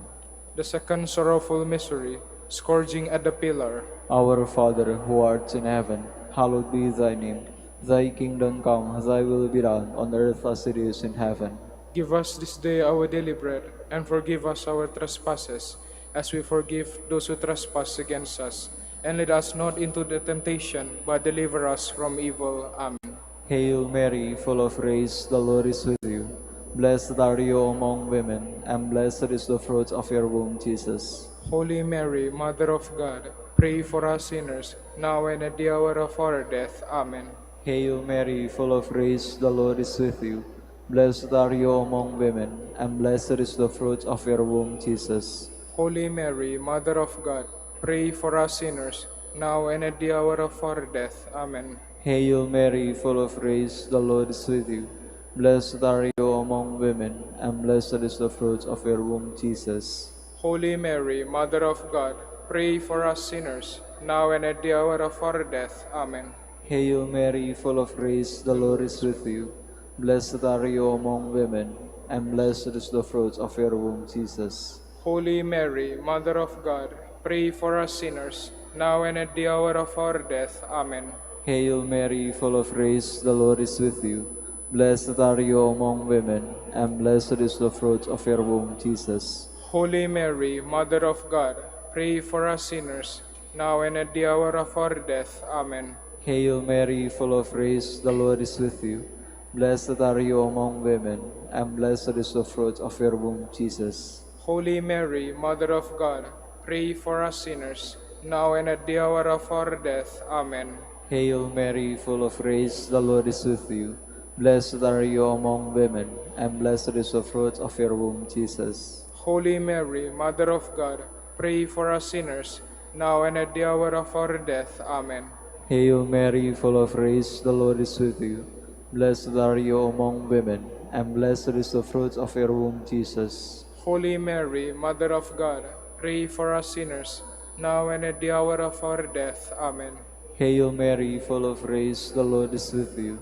The second sorrowful mystery, scourging at the pillar.
Our Father, who art in heaven, hallowed be thy name. Thy kingdom come, thy will be done, on earth as it is in heaven.
Give us this day our daily bread, and forgive us our trespasses, as we forgive those who trespass against us. And lead us not into the temptation, but deliver us from evil. Amen.
Hail Mary, full of grace, the Lord is with you. Blessed are you among women, and blessed is the fruit of your womb, Jesus.
Holy Mary, Mother of God, pray for us sinners, now and at the hour of our death. Amen.
Hail Mary, full of grace, the Lord is with you. Blessed are you among women, and blessed is the fruit of your womb, Jesus.
Holy Mary, Mother of God, pray for us sinners, now and at the hour of our death. Amen.
Hail Mary, full of grace, the Lord is with you. Blessed are you among women, and blessed is the fruit of your womb, Jesus.
Holy Mary, Mother of God, pray for us sinners, now and at the hour of our death. Amen.
Hail Mary, full of grace, the Lord is with you. Blessed are you among women, and blessed is the fruit of your womb, Jesus.
Holy Mary, Mother of God, pray for us sinners, now and at the hour of our death. Amen.
Hail Mary, full of grace, the Lord is with you. Blessed are you among women, and blessed is the fruit of your womb, Jesus.
Holy Mary, Mother of God, pray for us sinners, now and at the hour of our death. Amen.
Hail Mary, full of grace, the Lord is with you. Blessed are you among women, and blessed is the fruit of your womb, Jesus.
Holy Mary, Mother of God, pray for us sinners, now and at the hour of our death. Amen.
Hail Mary, full of grace, the Lord is with you. Blessed are you among women, and blessed is the fruit of your womb, Jesus.
Holy Mary, Mother of God, pray for us sinners, now and at the hour of our death. Amen.
Hail Mary, full of grace, the Lord is with you. Blessed are you among women, and blessed is the fruit of your womb, Jesus.
Holy Mary, Mother of God, pray for us sinners, now and at the hour of our death. Amen.
Hail Mary, full of grace, the Lord is with you.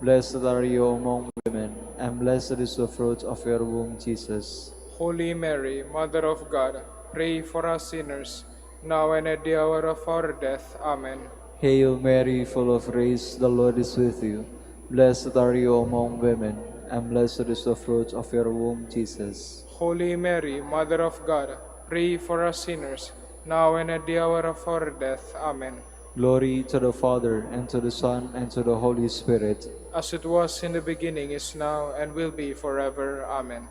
Blessed are you among women, and blessed is the fruit of your womb, Jesus.
Holy Mary, Mother of God, pray for us sinners, now and at the hour of our death. Amen.
Hail Mary, full of grace, the Lord is with you. Blessed are you among women, and blessed is the fruit of your womb, Jesus.
Holy Mary, Mother of God, pray for us sinners, now and at the hour of our death. Amen.
Glory to the Father, and to the Son, and to the Holy Spirit.
As it was in the beginning, is now, and will be forever. Amen.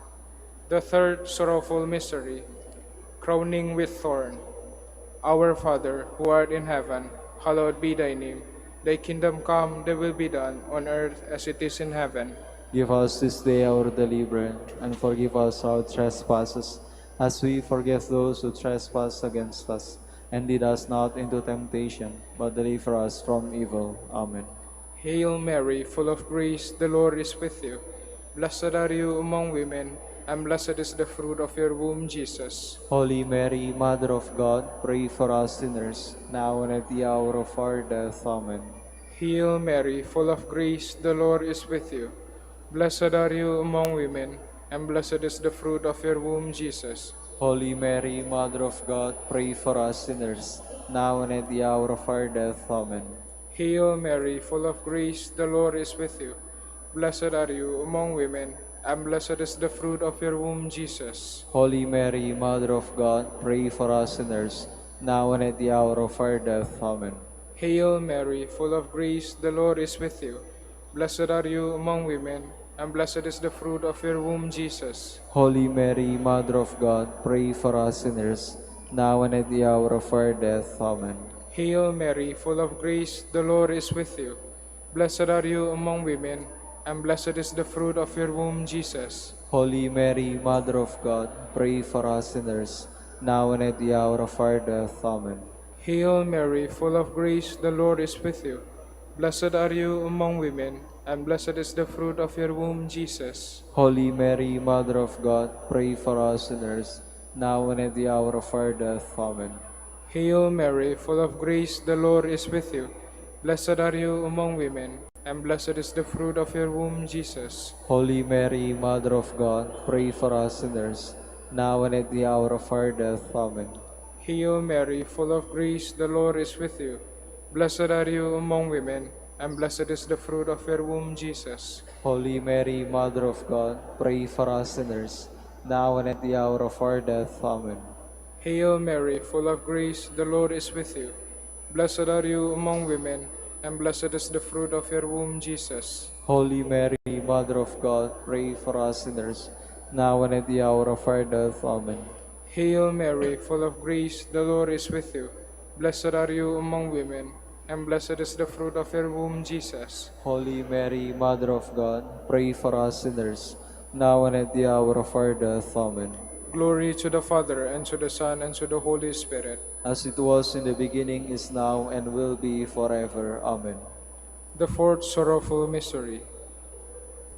The third sorrowful mystery, crowning with thorn. Our Father, who art in heaven, hallowed be thy name. Thy kingdom come, thy will be done, on earth as it is in heaven.
Give us this day our daily bread, and forgive us our trespasses, as we forgive those who trespass against us. And lead us not into temptation, but deliver us from evil. Amen.
Hail Mary, full of grace, the Lord is with you. Blessed are you among women, and blessed is the fruit of your womb, Jesus.
Holy Mary, Mother of God, pray for us sinners, now and at the hour of our death. Amen.
Hail Mary, full of grace, the Lord is with you. Blessed are you among women, and blessed is the fruit of your womb, Jesus.
Holy Mary, Mother of God, pray for us sinners, now and at the hour of our death. Amen.
Hail Mary, full of grace, the Lord is with you. Blessed are you among women, and blessed is the fruit of your womb, Jesus.
Holy Mary, Mother of God, pray for us sinners, now and at the hour of our death. Amen.
Hail Mary, full of grace, the Lord is with you. Blessed are you among women, and blessed is the fruit of your womb, Jesus.
Holy Mary, Mother of God, pray for us sinners, now and at the hour of our death. Amen.
Hail Mary, full of grace, the Lord is with you. Blessed are you among women, and blessed is the fruit of your womb, Jesus.
Holy Mary, Mother of God, pray for us sinners, now and at the hour of our death. Amen.
Hail Mary, full of grace, the Lord is with you. Blessed are you among women, and blessed is the fruit of your womb, Jesus.
Holy Mary, Mother of God, pray for us sinners, now and at the hour of our death. Amen.
Hail Mary, full of grace, the Lord is with you. Blessed are you among women, and blessed is the fruit of your womb, Jesus.
Holy Mary, Mother of God, pray for us sinners, now and at the hour of our death. Amen.
Hail Mary, full of grace, the Lord is with you. Blessed are you among women, and blessed is the fruit of your womb, Jesus.
Holy Mary, Mother of God, pray for us sinners, now and at the hour of our death. Amen.
Hail Mary, full of grace, the Lord is with you. Blessed are you among women, and blessed is the fruit of your womb, Jesus.
Holy Mary, Mother of God, pray for us sinners, now and at the hour of our death. Amen.
Hail Mary, full of grace, the Lord is with you. Blessed are you among women, and blessed is the fruit of your womb, Jesus.
Holy Mary, Mother of God, pray for us sinners, now and at the hour of our death. Amen.
Glory to the Father, and to the Son, and to the Holy Spirit.
As it was in the beginning, is now, and will be forever. Amen.
The fourth sorrowful mystery,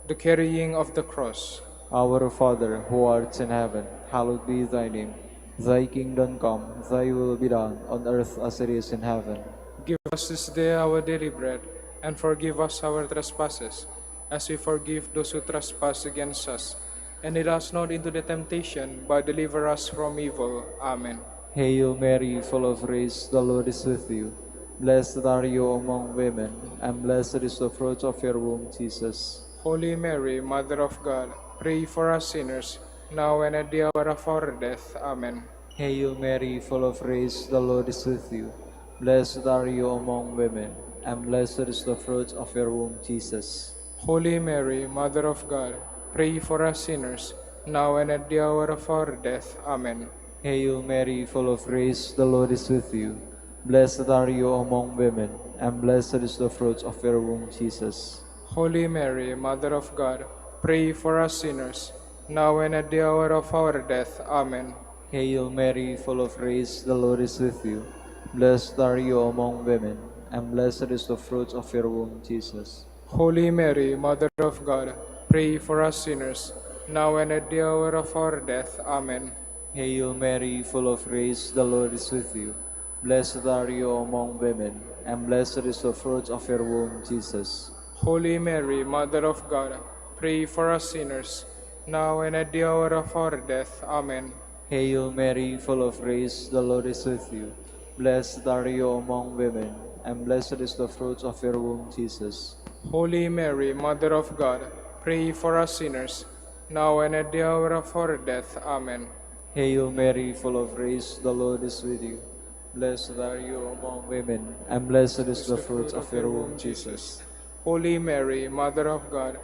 the carrying of the cross.
Our Father, who art in heaven, hallowed be thy name. Thy kingdom come, thy will be done, on earth as it is in heaven.
Give us this day our daily bread, and forgive us our trespasses, as we forgive those who trespass against us. And lead us not into the temptation, but deliver us from evil. Amen.
Hail Mary, full of grace, the Lord is with you. Blessed are you among women, and blessed is the fruit of your womb, Jesus.
Holy Mary, Mother of God, pray for us sinners, now and at the hour of our death. Amen.
Hail Mary, full of grace, the Lord is with you. Blessed are you among women, and blessed is the fruit of your womb, Jesus.
Holy Mary, Mother of God, pray for us sinners, now and at the hour of our death. Amen.
Hail Mary, full of grace, the Lord is with you. Blessed are you among women, and blessed is the fruit of your womb, Jesus.
Holy Mary, Mother of God, pray for us sinners, now and at the hour of our death. Amen.
Hail Mary, full of grace, the Lord is with you. Blessed are you among women, and blessed is the fruit of your womb, Jesus.
Holy Mary, Mother of God, pray for us sinners, now and at the hour of our death. Amen.
Hail Mary, full of grace, the Lord is with you. Blessed are you among women, and blessed is the fruit of your womb, Jesus.
Holy Mary, Mother of God, pray for us sinners, now and at the hour of our death. Amen.
Hail Mary, full of grace, the Lord is with you. Blessed are you among women, and blessed is the fruit of your womb, Jesus.
Holy Mary, Mother of God, pray for us sinners, now and at the hour of our death. Amen.
Hail Mary, full of grace, the Lord is with you. Blessed are you among women, and blessed is
Is
the
the
fruit
fruit
of
of
your
your
womb,
womb,
Jesus.
Jesus. Holy Mary, Mother of God,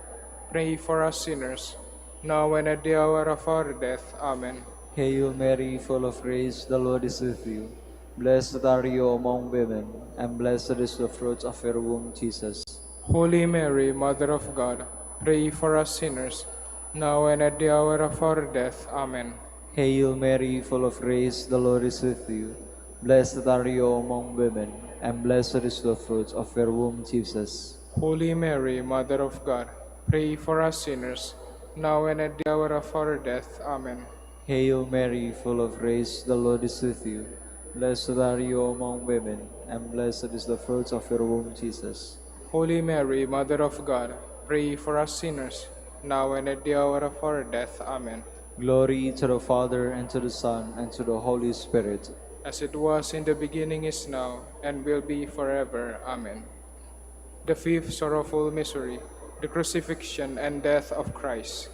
pray for us sinners, now and at the hour of our death. Amen.
Hail Mary, full of grace, the Lord is with you. Blessed are you among women, and blessed is the fruit of your womb, Jesus.
Holy Mary, Mother of God, pray for us sinners, now and at the hour of our death. Amen.
Hail Mary, full of grace, the Lord is with you. Blessed are you among women, and blessed is the fruit of your womb, Jesus.
Holy Mary, Mother of God, pray for us sinners, now and at the hour of our death. Amen.
Hail Mary, full of grace, the Lord is with you. Blessed are you among women, and blessed is the fruit of your womb, Jesus.
Holy Mary, Mother of God, pray for us sinners, now and at the hour of our death. Amen.
Glory to the Father, and to the Son, and to the Holy Spirit.
As it was in the beginning, is now, and will be forever. Amen. The fifth sorrowful mystery, the crucifixion and death of Christ.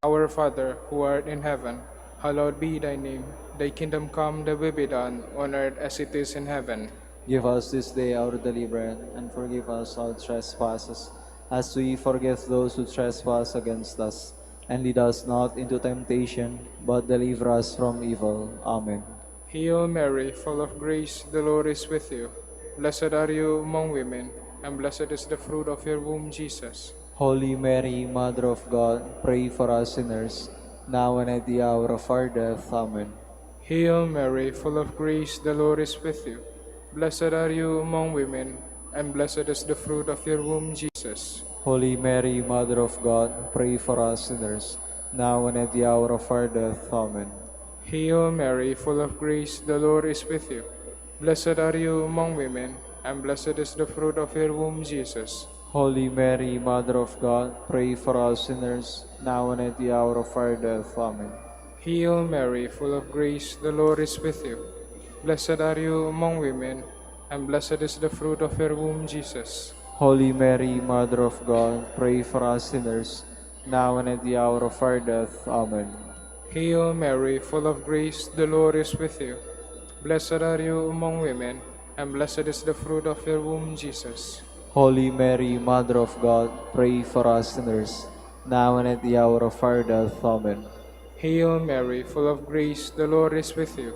Our Father, who art in heaven, hallowed be thy name. Thy kingdom come, thy will be done, on earth as it is in heaven.
Give us this day our daily bread, and forgive us our trespasses, as we forgive those who trespass against us. And lead us not into temptation, but deliver us from evil. Amen.
Hail Mary, full of grace, the Lord is with you. Blessed are you among women, and blessed is the fruit of your womb, Jesus.
Holy Mary, Mother of God, pray for us sinners, now and at the hour of our death. Amen.
Hail Mary, full of grace, the Lord is with you. Blessed are you among women, and blessed is the fruit of your womb, Jesus.
Holy Mary, Mother of God, pray for us sinners, now and at the hour of our death. Amen.
Hail Mary, full of grace, the Lord is with you. Blessed are you among women, and blessed is the fruit of your womb, Jesus.
Holy Mary, Mother of God, pray for us sinners, now and at the hour of our death. Amen.
Hail Mary, full of grace, the Lord is with you. Blessed are you among women, and blessed is the fruit of your womb, Jesus.
Holy Mary, Mother of God, pray for us sinners, now and at the hour of our death. Amen.
Hail Mary, full of grace, the Lord is with you. Blessed are you among women, and blessed is the fruit of your womb, Jesus.
Holy Mary, Mother of God, pray for us sinners, now and at the hour of our death. Amen.
Hail Mary, full of grace, the Lord is with you.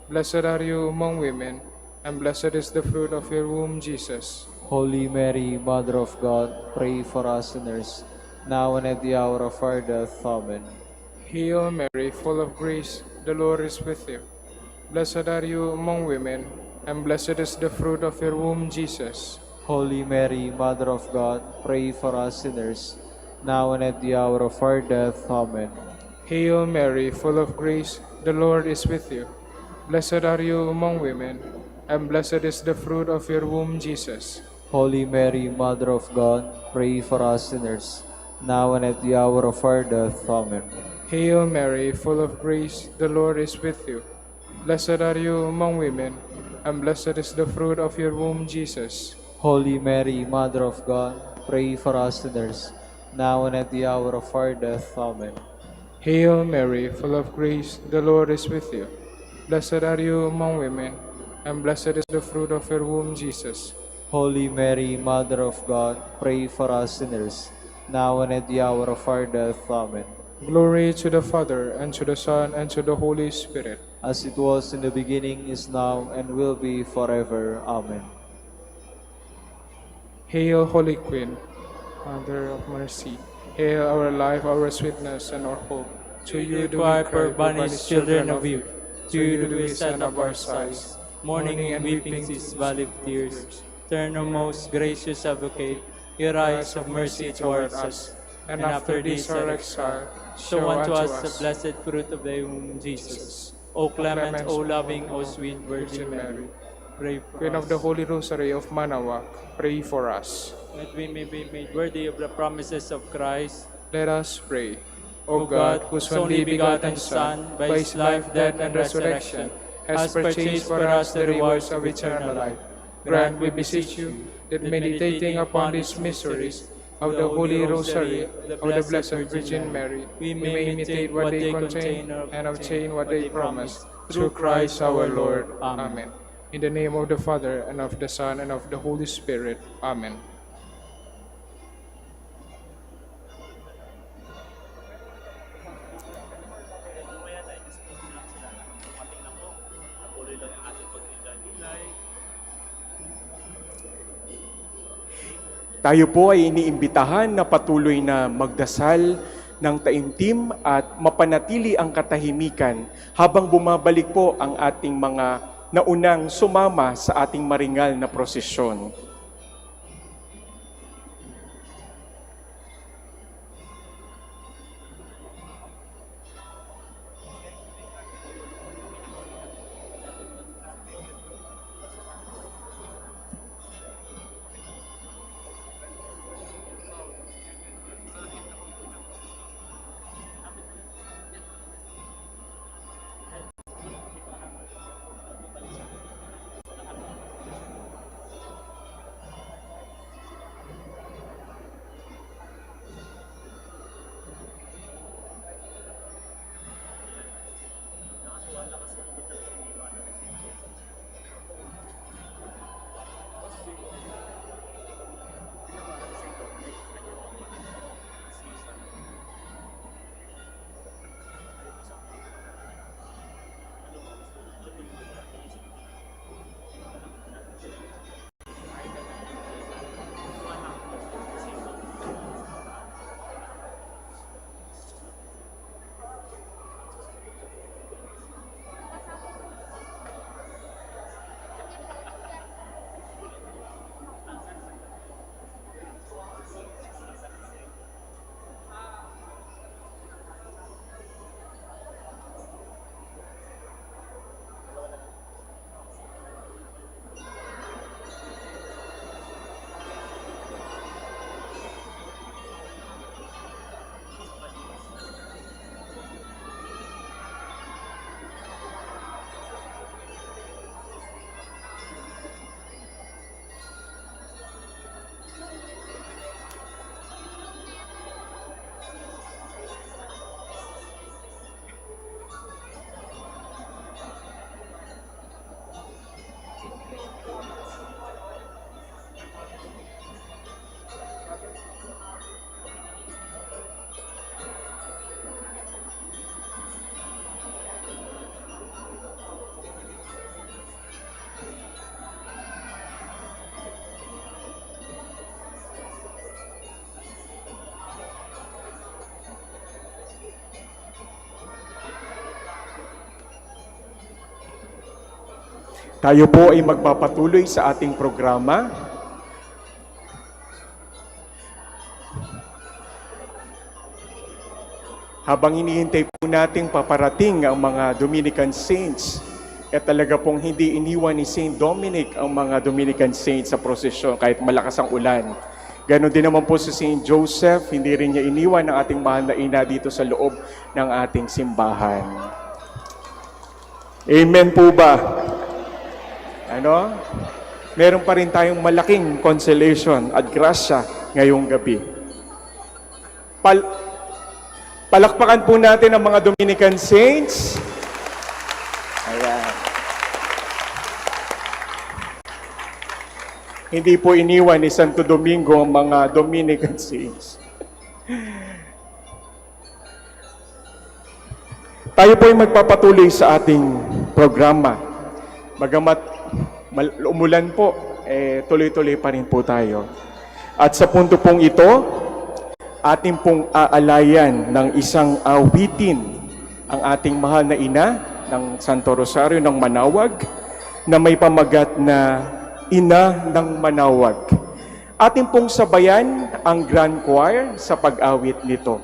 Blessed are you among women, and blessed is the fruit of your womb, Jesus.
Holy Mary, Mother of God, pray for us sinners, now and at the hour of our death. Amen.
Hail Mary, full of grace, the Lord is with you. Blessed are you among women, and blessed is the fruit of your womb, Jesus.
Holy Mary, Mother of God, pray for us sinners, now and at the hour of our death. Amen.
Hail Mary, full of grace, the Lord is with you. Blessed are you among women, and blessed is the fruit of your womb, Jesus.
Holy Mary, Mother of God, pray for us sinners, now and at the hour of our death. Amen.
Hail Mary, full of grace, the Lord is with you. Blessed are you among women, and blessed is the fruit of your womb, Jesus.
Holy Mary, Mother of God, pray for us sinners, now and at the hour of our death. Amen.
Hail Mary, full of grace, the Lord is with you. Blessed are you among women, and blessed is the fruit of your womb, Jesus.
Holy Mary, Mother of God, pray for us sinners, now and at the hour of our death. Amen.
Glory to the Father, and to the Son, and to the Holy Spirit.
As it was in the beginning, is now, and will be forever. Amen.
Hail, Holy Queen. Mother of mercy, hail our life, our sweetness, and our hope. To you do we
cry,
cry,
poor
poor
banished
banished
children
children
of
of
youth.
youth.
To you do we send up our sighs, mourning and weeping this valley of tears. Turn, O most gracious advocate, your eyes of mercy towards us, and after this our exile, show unto us the blessed fruit of thy womb, Jesus. O clement, O loving, O sweet Virgin Mary, pray for
Queen
us.
of the Holy Rosary of Manaoag, pray for us.
That we may be made worthy of the promises of Christ.
Let us pray. O
O
God,
God,
whose
whose only begotten Son, by his life, death, and resurrection, has purchased for us the rewards of eternal life, grant, we beseech you, that meditating upon these mysteries of the Holy Rosary of the Blessed Virgin Mary, we may imitate what they contain and obtain what they promise. Through Christ our Lord. Amen. In the name of the Father, and of the Son, and of the Holy Spirit. Amen.
Tayo po ay iniimbitahan na patuloy na magdasal ng taimtim at mapanatili ang katahimikan habang bumabalik po ang ating mga naunang sumama sa ating maringal na prosesyon. Tayo po ay magpapatuloy sa ating programa. Habang hinihintay po nating paparating ang mga Dominican Saints, talaga pong hindi iniwan ni Saint Dominic ang mga Dominican Saints sa prosesyon kahit malakas ang ulan. Ganon din naman po si Saint Joseph, hindi rin niya iniwan ang ating mahal na ina dito sa loob ng ating simbahan. Amen po ba? Meron pa rin tayong malaking consolation at grasya ngayong gabi. Palakpakan po natin ang mga Dominican Saints. Ayan. Hindi po iniwan ni Santo Domingo ang mga Dominican Saints. Tayo po ay magpapatuloy sa ating programa. Bagamat umulan po, tuloy-tuloy pa rin po tayo. At sa punto pong ito, ating pong aalayan ng isang awitin ang ating mahal na ina ng Santo Rosario ng Manaoag na may pamagat na Ina ng Manaoag. Ating pong sabayan ang Grand Choir sa pag-awit nito.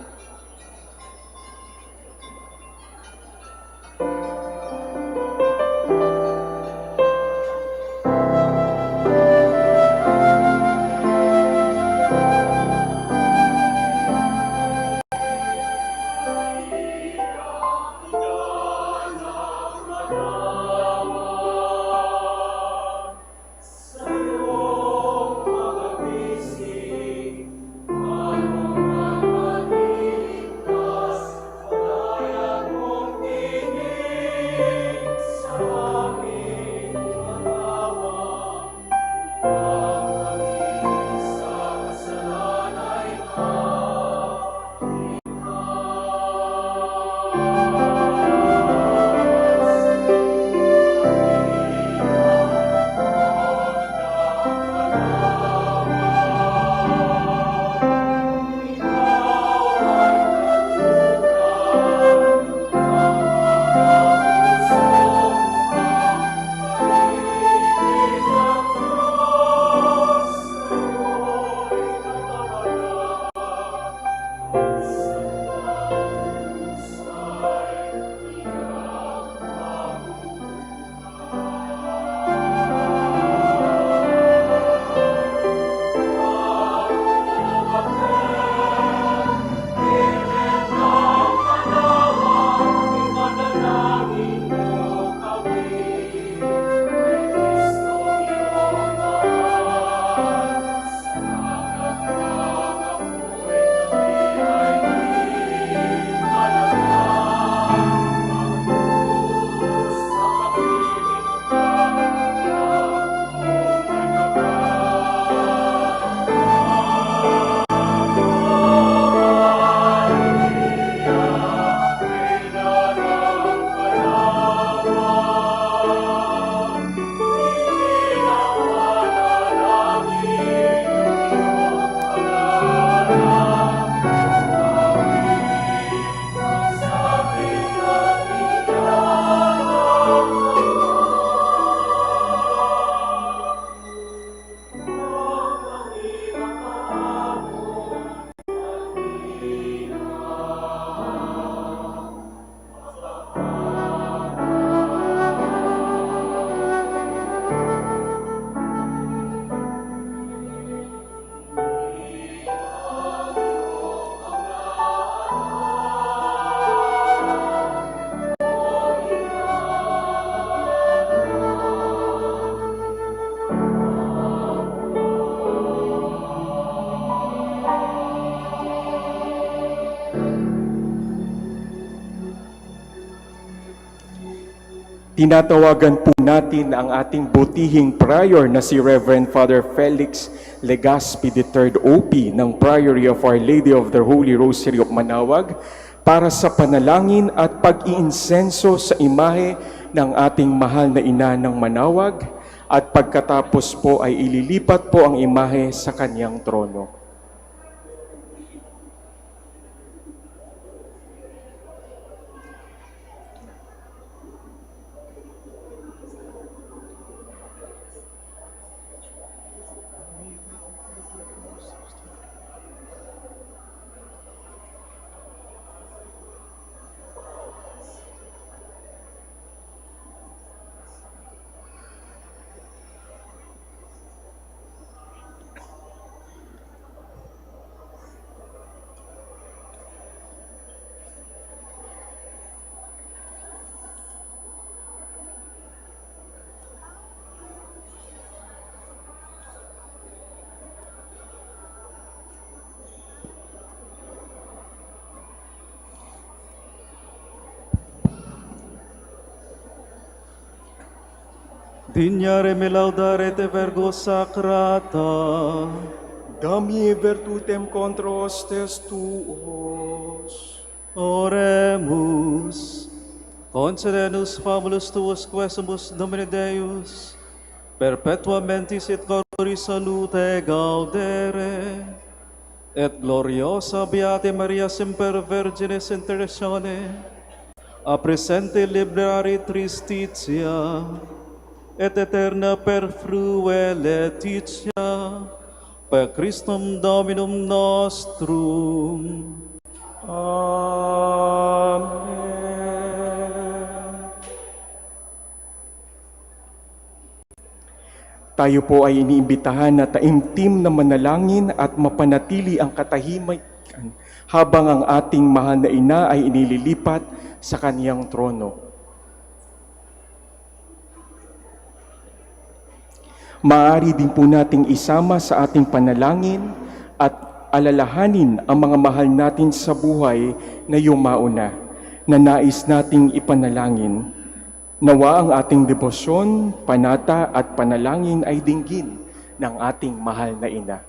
Tinatawagan po natin ang ating butihing prior na si Reverend Father Felix Legaspi III OP ng Priory of Our Lady of the Holy Rosary of Manaoag para sa panalangin at pag-iinsenso sa imahe ng ating mahal na ina ng Manaoag at pagkatapos po ay ililipat po ang imahe sa kanyang trono.
Dignare me laudare te vergo sacrata,
Dammi virtutem contra hostes tuos.
oremus. Concede nos fabulos tuos quesumus Domine Deus,
perpetuamente sit corpori salute gaudere, et gloriosa Beate Maria semper Virgines intercessione, a presente librari tristitia, et eterna per frue letitia, per Christum Dominum nostrum.
Tayo po ay iniimbitahan na taimtim na manalangin at mapanatili ang katahimikan habang ang ating mahal na ina ay inililipat sa kaniyang trono. Maaari din po nating isama sa ating panalangin at alalahanin ang mga mahal natin sa buhay na yumauna na nais nating ipanalangin. Nawa ang ating debosyon, panata at panalangin ay dinggin ng ating mahal na ina.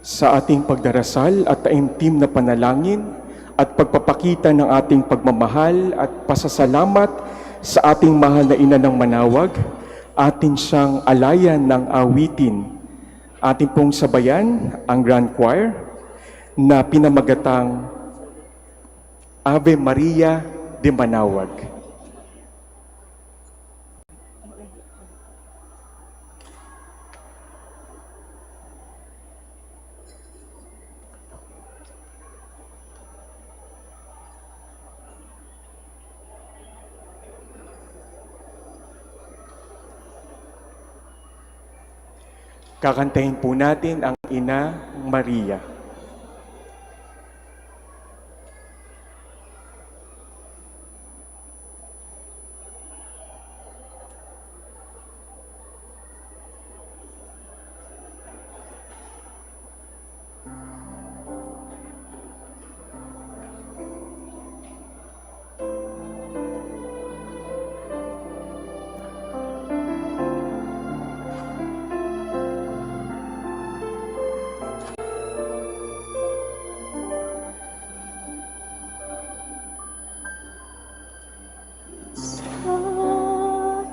Sa ating pagdarasal at taimtim na panalangin at pagpapakita ng ating pagmamahal at pasasalamat sa ating mahal na ina ng Manaoag, atin siyang alayan ng awitin. Ating pong sabayan ang Grand Choir na pinamagatang Ave Maria de Manaoag. Kakantahin po natin ang Ina Maria.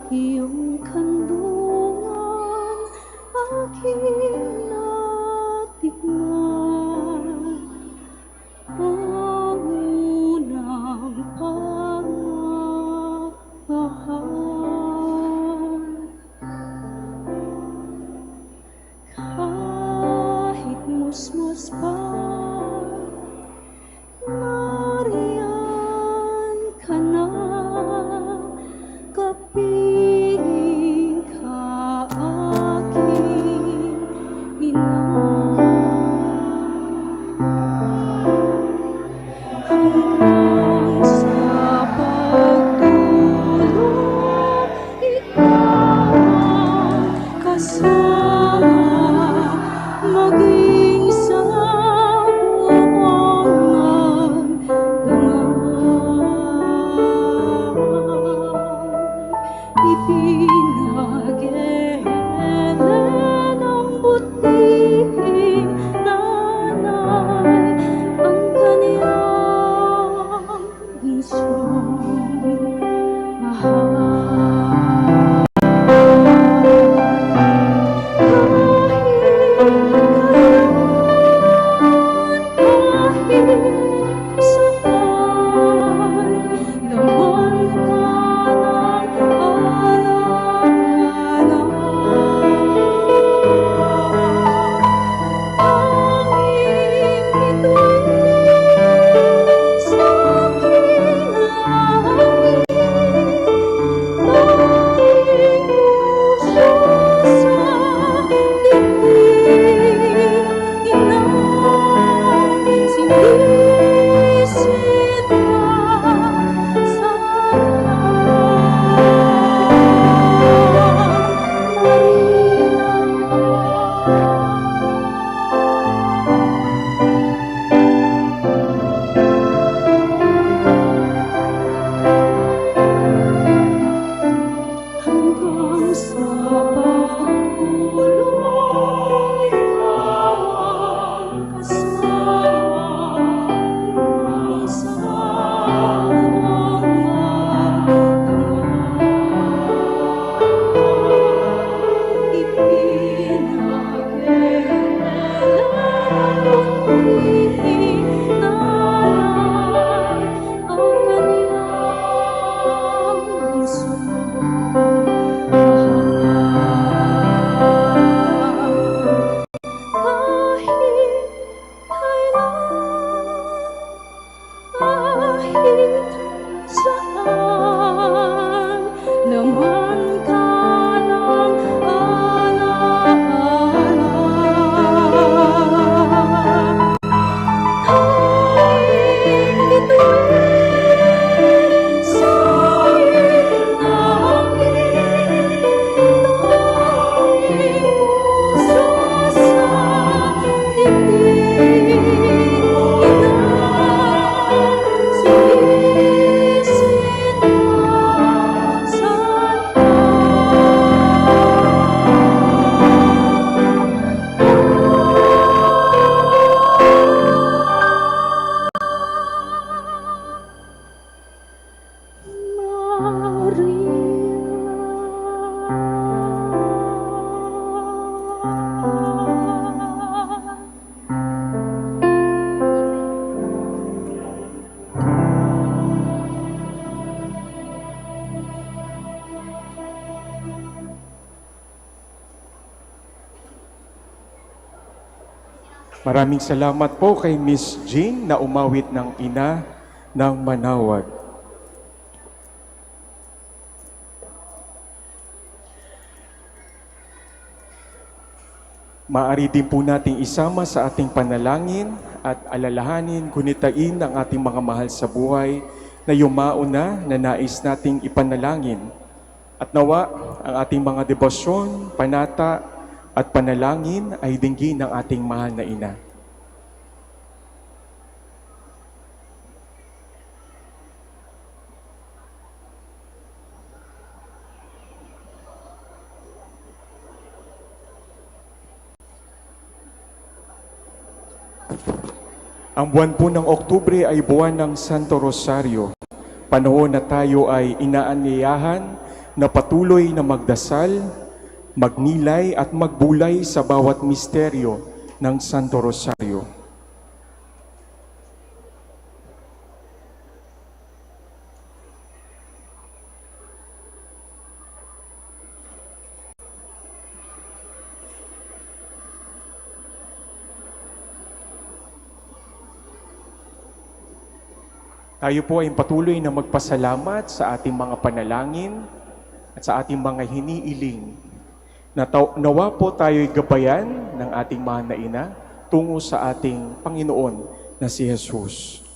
Iyong kandungan, aking natignan, ang unang pagmamahal. Kahit musmus pa, nariyan ka na. Kapiling ka aking ina, hanggang sa pagtulog ikaw ang kasama, maging sa buong ipinag-elen ng butihing nanay ang kaniyang bunsong mahal.
Maraming salamat po kay Miss Jean na umawit ng ina ng Manaoag. Maaari din po nating isama sa ating panalangin at alalahanin, gunitain ang ating mga mahal sa buhay na yumauna na nais nating ipanalangin. At nawa ang ating mga debosyon, panata at panalangin ay dinggin ng ating mahal na ina. Ang buwan po ng Oktubre ay buwan ng Santo Rosario. Panahon na tayo ay inaanyayahan na patuloy na magdasal, magnilay at magbulay sa bawat misteryo ng Santo Rosario. Tayo po ay patuloy na magpasalamat sa ating mga panalangin at sa ating mga hiniiling. Nawa po tayo'y gabayan ng ating mahal na ina tungo sa ating Panginoon na si Jesus.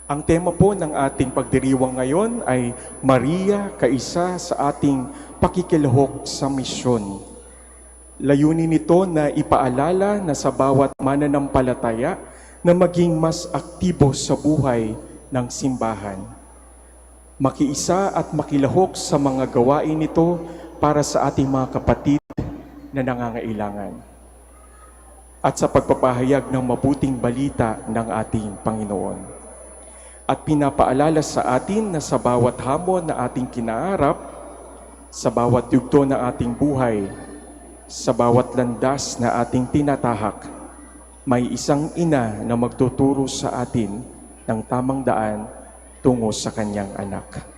Ang tema po ng ating pagdiriwang ngayon ay Maria, kaisa sa ating pakikilahok sa misyon. Layunin nito na ipaalala na sa bawat mananampalataya na maging mas aktibo sa buhay ng simbahan. Makiisa at makilahok sa mga gawain nito para sa ating mga kapatid na nangangailangan. At sa pagpapahayag ng mabuting balita ng ating Panginoon. At pinapaalala sa atin na sa bawat hamon na ating kinaharap, sa bawat yugto ng ating buhay, sa bawat landas na ating tinatahak, may isang ina na magtuturo sa atin ng tamang daan tungo sa kanyang anak.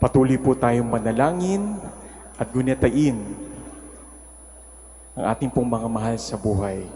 Patuloy po tayong manalangin at gunitain ang ating pong mga mahal sa buhay.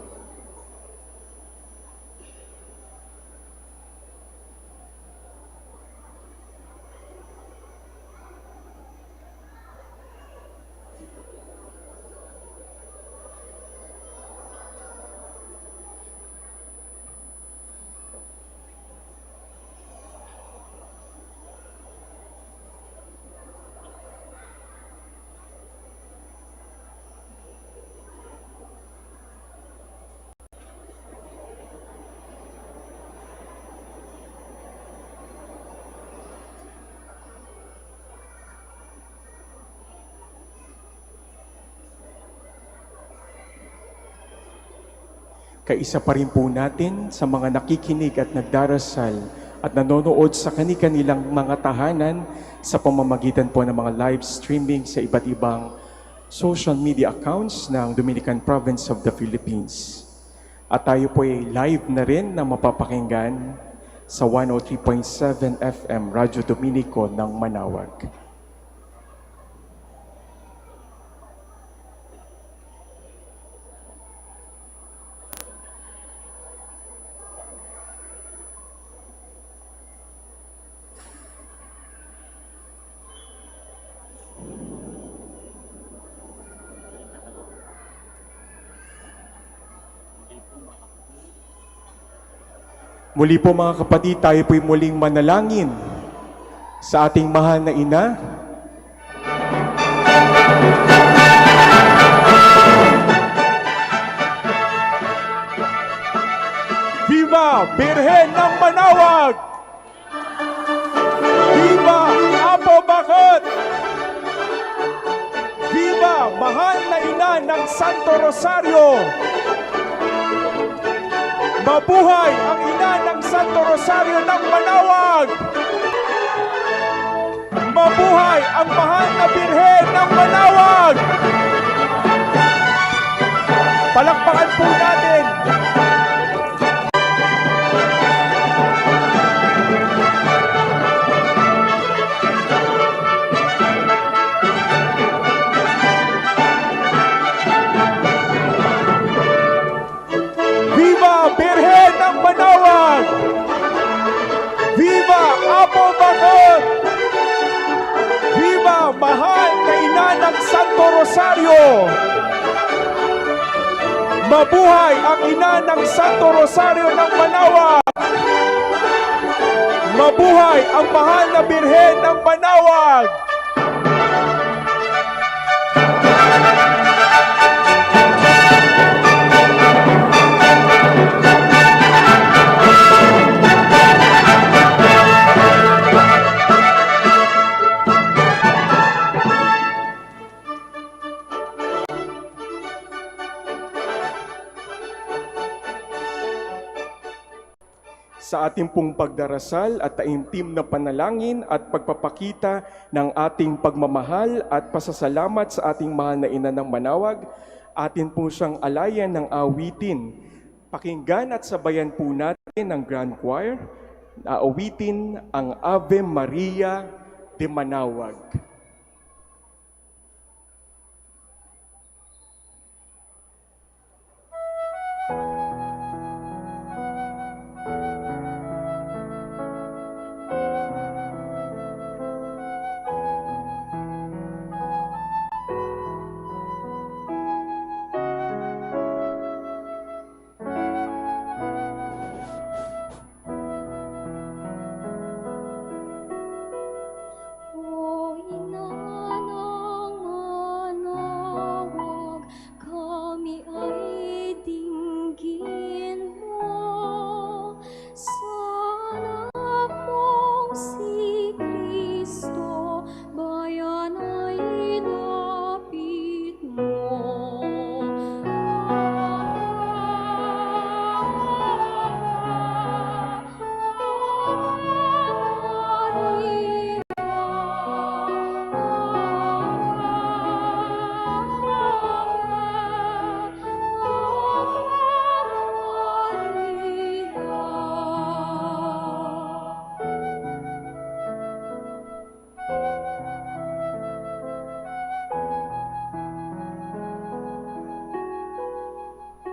Kaisa pa rin po natin sa mga nakikinig at nagdarasal at nanonood sa kani-kanilang mga tahanan sa pamamagitan po ng mga live streaming sa iba't ibang social media accounts ng Dominican Province of the Philippines. At tayo po ay live na rin na mapapakinggan sa 103.7 FM Radyo Dominico ng Manaoag. Muli po mga kapatid, tayo po'y muling manalangin sa ating mahal na ina. Viva Birhen ng Manaoag! Viva Apo Bakot! Viva mahal na ina ng Santo Rosario! Mabuhay ang ina ng Santo Rosario ng Manaoag! Mabuhay ang mahal na Birhen ng Manaoag! Palakpakan po natin! Viva Birhen ng Manaoag! Viva Apo Bakot! Viva mahal na ina ng Santo Rosario! Mabuhay ang ina ng Santo Rosario ng Manaoag! Mabuhay ang mahal na Birhen ng Manaoag! Sa ating pong pagdarasal at taimtim na panalangin at pagpapakita ng ating pagmamahal at pasasalamat sa ating mahal na ina ng Manaoag, atin po siyang alayan ng awitin. Pakinggan at sabayan po natin ng Grand Choir na awitin ang Ave Maria de Manaoag.
O ina ng Manaoag, kami ay dinggin mo. Sa anak mong si Kristo, bayan ay lapit mo.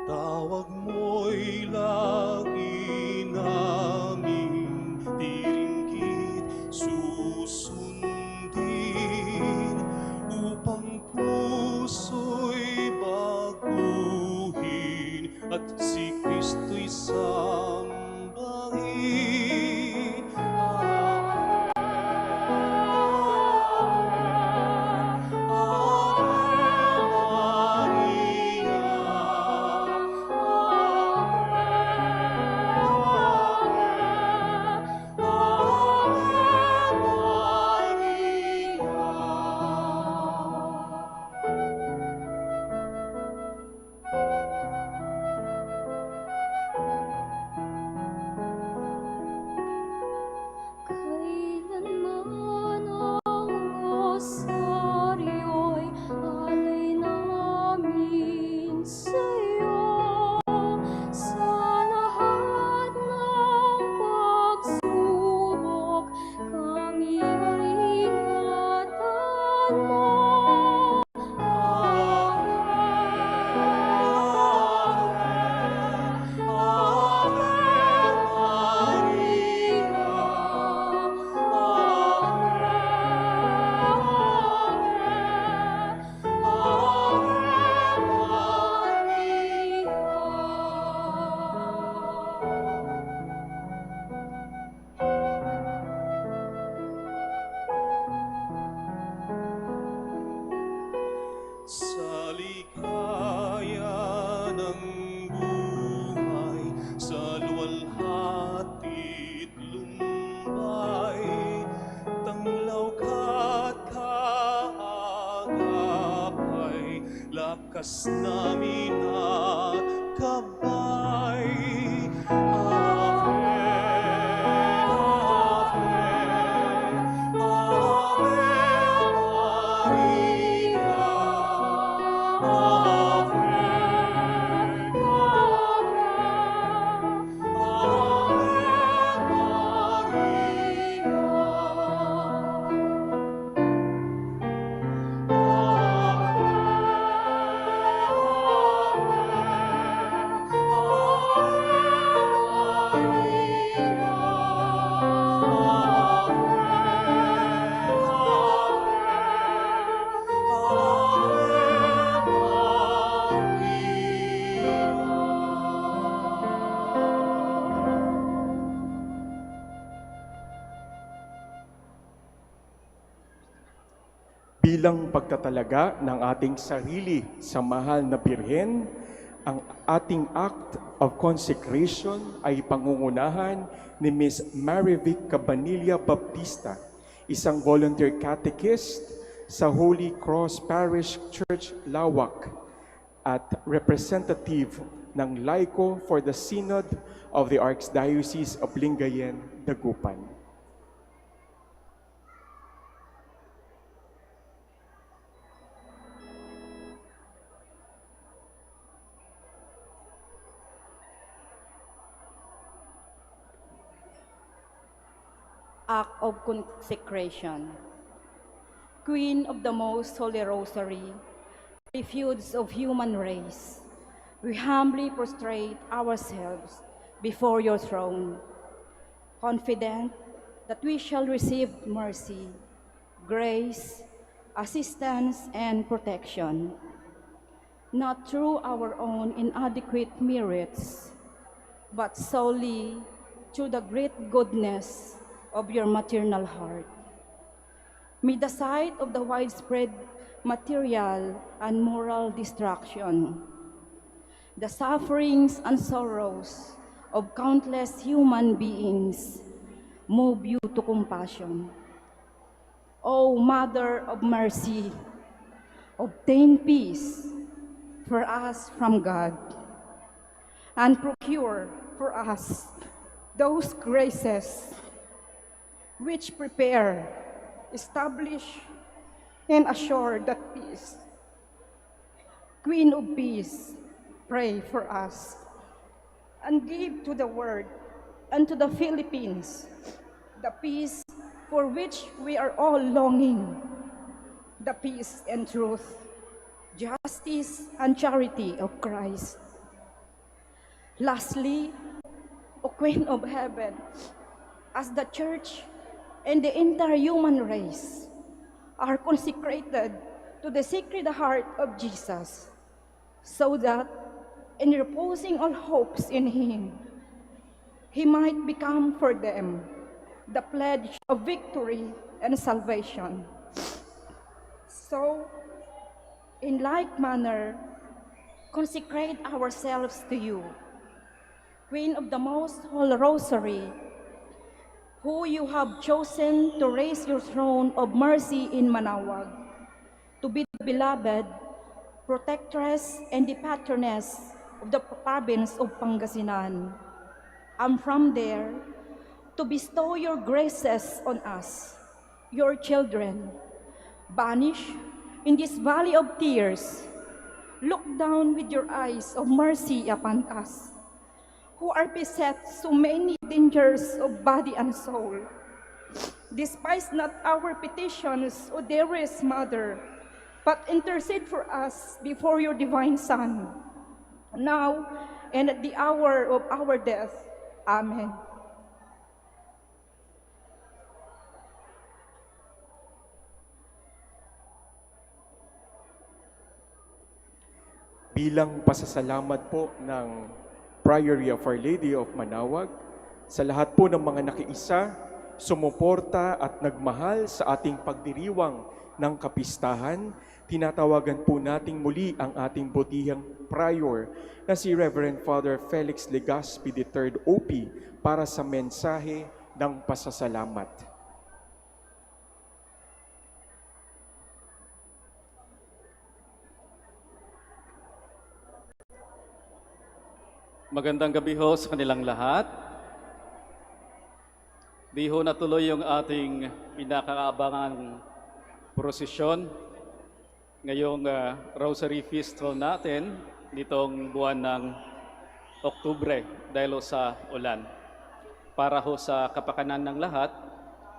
Tawag mo'y lagi naming diringgit, susundin, upang puso'y baguhin at si Kristo'y sambahin. kas namin at kabay. Ave, Ave, Ave Maria. Ave,
Bilang pagtatalaga ng ating sarili sa mahal na Birhen, ang ating act of consecration ay pangungunahan ni Miss Marivic Cabanilla Baptista, isang volunteer catechist sa Holy Cross Parish Church, Lawak, at representative ng Laiko for the Synod of the Archdiocese of Lingayen, Dagupan.
Act of consecration. Queen of the Most Holy Rosary, refuge of human race, we humbly prostrate ourselves before your throne, confident that we shall receive mercy, grace, assistance, and protection, not through our own inadequate merits, but solely through the great goodness of your maternal heart. May the sight of the widespread material and moral destruction, the sufferings and sorrows of countless human beings move you to compassion. O Mother of Mercy, obtain peace for us from God and procure for us those graces which prepare, establish, and assure that peace. Queen of Peace, pray for us and give to the world and to the Philippines the peace for which we are all longing, the peace and truth, justice and charity of Christ. Lastly, O Queen of Heaven, as the Church and the entire human race are consecrated to the Sacred Heart of Jesus, so that in reposing all hopes in Him, He might become for them the pledge of victory and salvation. So, in like manner, consecrate ourselves to you, Queen of the Most Holy Rosary, who you have chosen to raise your throne of mercy in Manaoag, to be the beloved, protectress, and the patroness of the province of Pangasinan, and from there, to bestow your graces on us, your children. Banish in this valley of tears, look down with your eyes of mercy upon us, who are beset so many dangers of body and soul. Despise not our petitions, O dearest Mother, but intercede for us before your divine Son, now and at the hour of our death. Amen.
Bilang pasasalamat po ng Priory of Our Lady of Manaoag, sa lahat po ng mga nakiisa, sumuporta at nagmahal sa ating pagdiriwang ng kapistahan, tinatawagan po nating muli ang ating butihang prior na si Reverend Father Felix Legaspi III OP para sa mensahe ng pasasalamat.
Magandang gabi ho sa kanilang lahat. Di ho natuloy yung ating pinakaabangang prosesyon ngayong Rosary Feast ho natin nitong buwan ng Oktubre dahil ho sa ulan. Para ho sa kapakanan ng lahat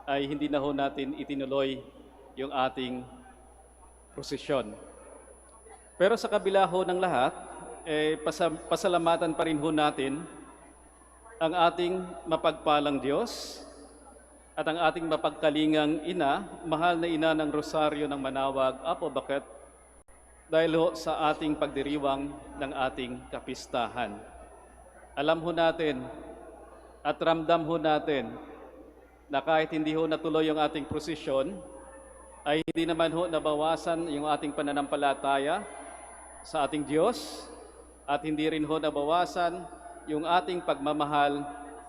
ay hindi na ho natin itinuloy yung ating prosesyon. Pero sa kabila ho ng lahat, pasalamatan pa rin ho natin ang ating mapagpalang Diyos at ang ating mapagkalingang ina, mahal na ina ng Rosaryo ng Manaoag, Apo Bakit, dahil ho sa ating pagdiriwang ng ating kapistahan. Alam ho natin at ramdam ho natin na kahit hindi ho natuloy yung ating prosesyon, ay hindi naman ho nabawasan yung ating pananampalataya sa ating Diyos at hindi rin ho nabawasan yung ating pagmamahal